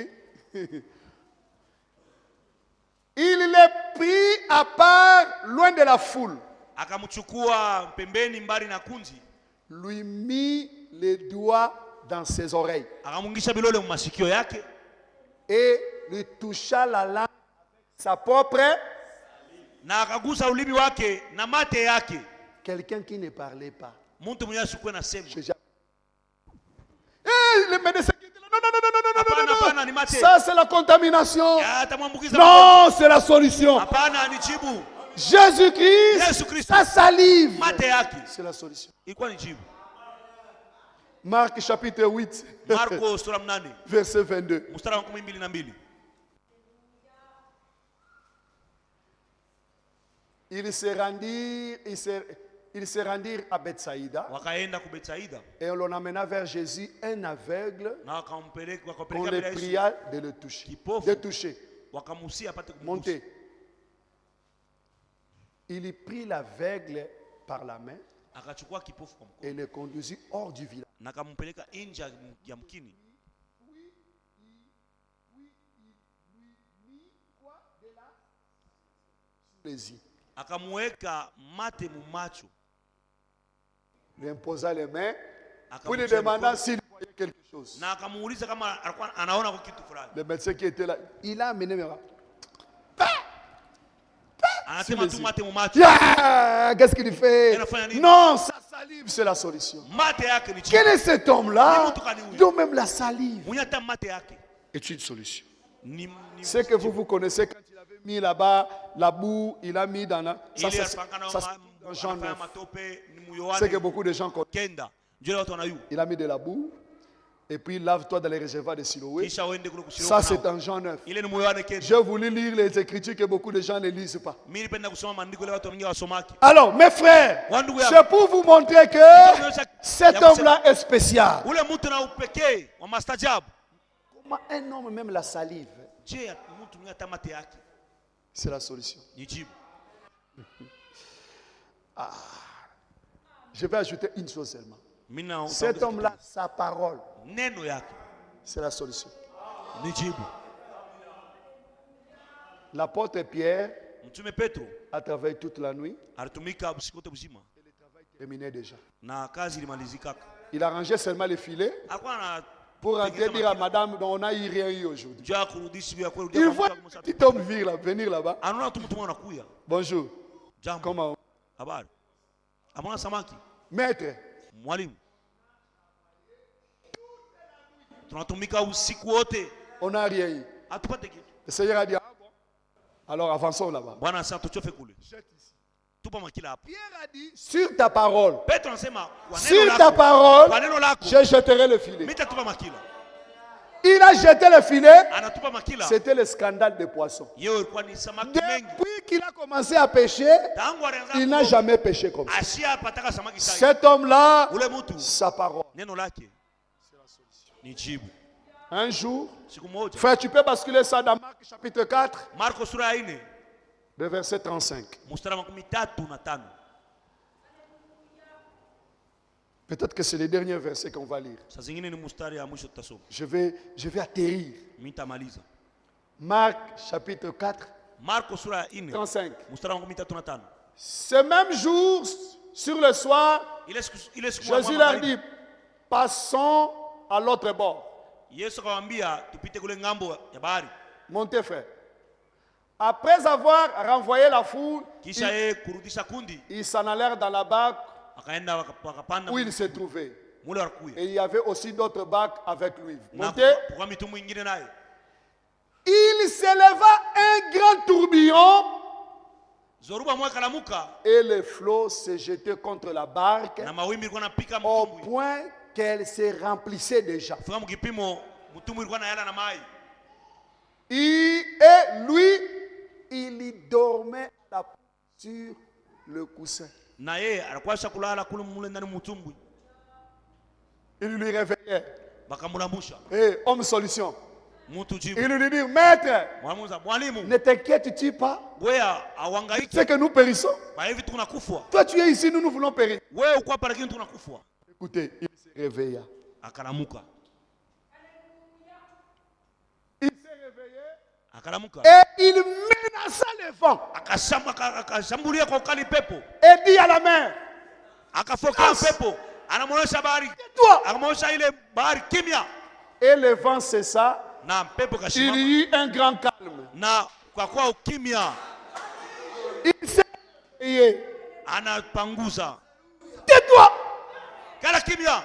Il les prit à part, loin de la foule. Lui mit les doigts dans ses oreilles et lui toucha la langue avec sa propre. Na akagusa ulimi wake na mate yake. Quelqu'un qui ne parlait pas. Mtu mwenye asikuwe na sema. Le médecin qui dit non. Ça c'est la contamination. Non, c'est la solution. Jésus-Christ, sa salive, c'est la solution. Marc chapitre 8, verset 22. Ils se rendirent à Bethsaïda et on l'en amena vers Jésus, un aveugle, qu'on les pria de le toucher. Montez. Il y prit l'aveugle par la main et le conduisit hors du village. Akamweka mate mu macho. Lui imposa les mains pour lui demander s'il voyait quelque chose. Le médecin qui était là, il a amené mes mains. Qu'est-ce qu'il fait? Non, sa salive c'est la solution. Quel est cet homme-là? Donc même la salive est une solution. C'est que vous connaissez quand il avait mis là-bas la boue, il a mis dans la... Ça c'est dans Jean 9. C'est que beaucoup de gens connaissent. Il a mis de la boue et puis lave-toi dans les réservoirs de Siloé. Ça c'est en Jean 9. J'ai voulu lire les écritures que beaucoup de gens ne lisent pas. Alors mes frères, c'est pour vous montrer que cet homme-là est spécial. Comment un homme même la salive, c'est la solution. Je vais ajouter une chose seulement. Cet homme-là, sa parole, c'est la solution. L'apôtre Pierre a travaillé toute la nuit. Et le travail terminé déjà. Il a rangé seulement les filets pour rentrer dire à madame, on n'a eu rien eu aujourd'hui. Il voit un petit homme venir là-bas. Bonjour. Comment? Maître. On n'a rien eu. Le Seigneur a dit, ah bon. Alors avançons là-bas. Pierre a dit, sur ta parole, je jetterai le filet. Il a jeté le filet. C'était le scandale des poissons. Depuis qu'il a commencé à pêcher, il n'a jamais pêché comme ça. Cet homme-là, sa parole, c'est la solution. Un jour, frère, tu peux basculer ça dans Marc chapitre 4, le verset 35. Peut-être que c'est les derniers versets qu'on va lire. Je vais atterrir. Marc chapitre 4, 35. Ce même jour, sur le soir, Jésus leur dit, passons à l'autre bord. Montez, frère. Après avoir renvoyé la foule, ils s'en allèrent dans la barque où il se trouvait. Et il y avait aussi d'autres barques avec lui. Montez. Il s'éleva un grand tourbillon et les flots se jetaient contre la barque au point qu'elle se remplissait déjà. Et lui, il y dormait sur le coussin. Il lui réveillait. Et homme solution. Il lui dit, maître, ne t'inquiètes-tu pas? C'est que nous périssons. Toi tu es ici, nous voulons périr. Écoutez, il se réveilla. Il s'est réveillé et il menaça le vent et dit à la mer, tais-toi. Et le vent cessa. Il y eut un grand calme. Il s'est réveillé. Anapanguza. Tais-toi. Kala kimya.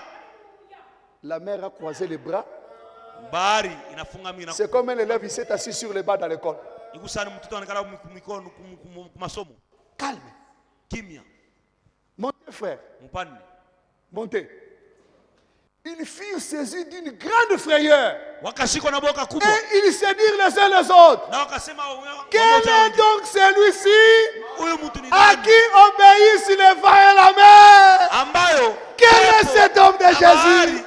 La mère a croisé les bras. Bahari inafunga mina. C'est comme un élève, il s'est assis sur les bancs dans l'école. Calme. Kimya. Montez, frère. Mpane. Montez. Ils furent saisis d'une grande frayeur. Et ils se dirent les uns les autres. Quel est donc celui-ci à qui obéissent les vents et la mer? Quel est cet homme de Jésus?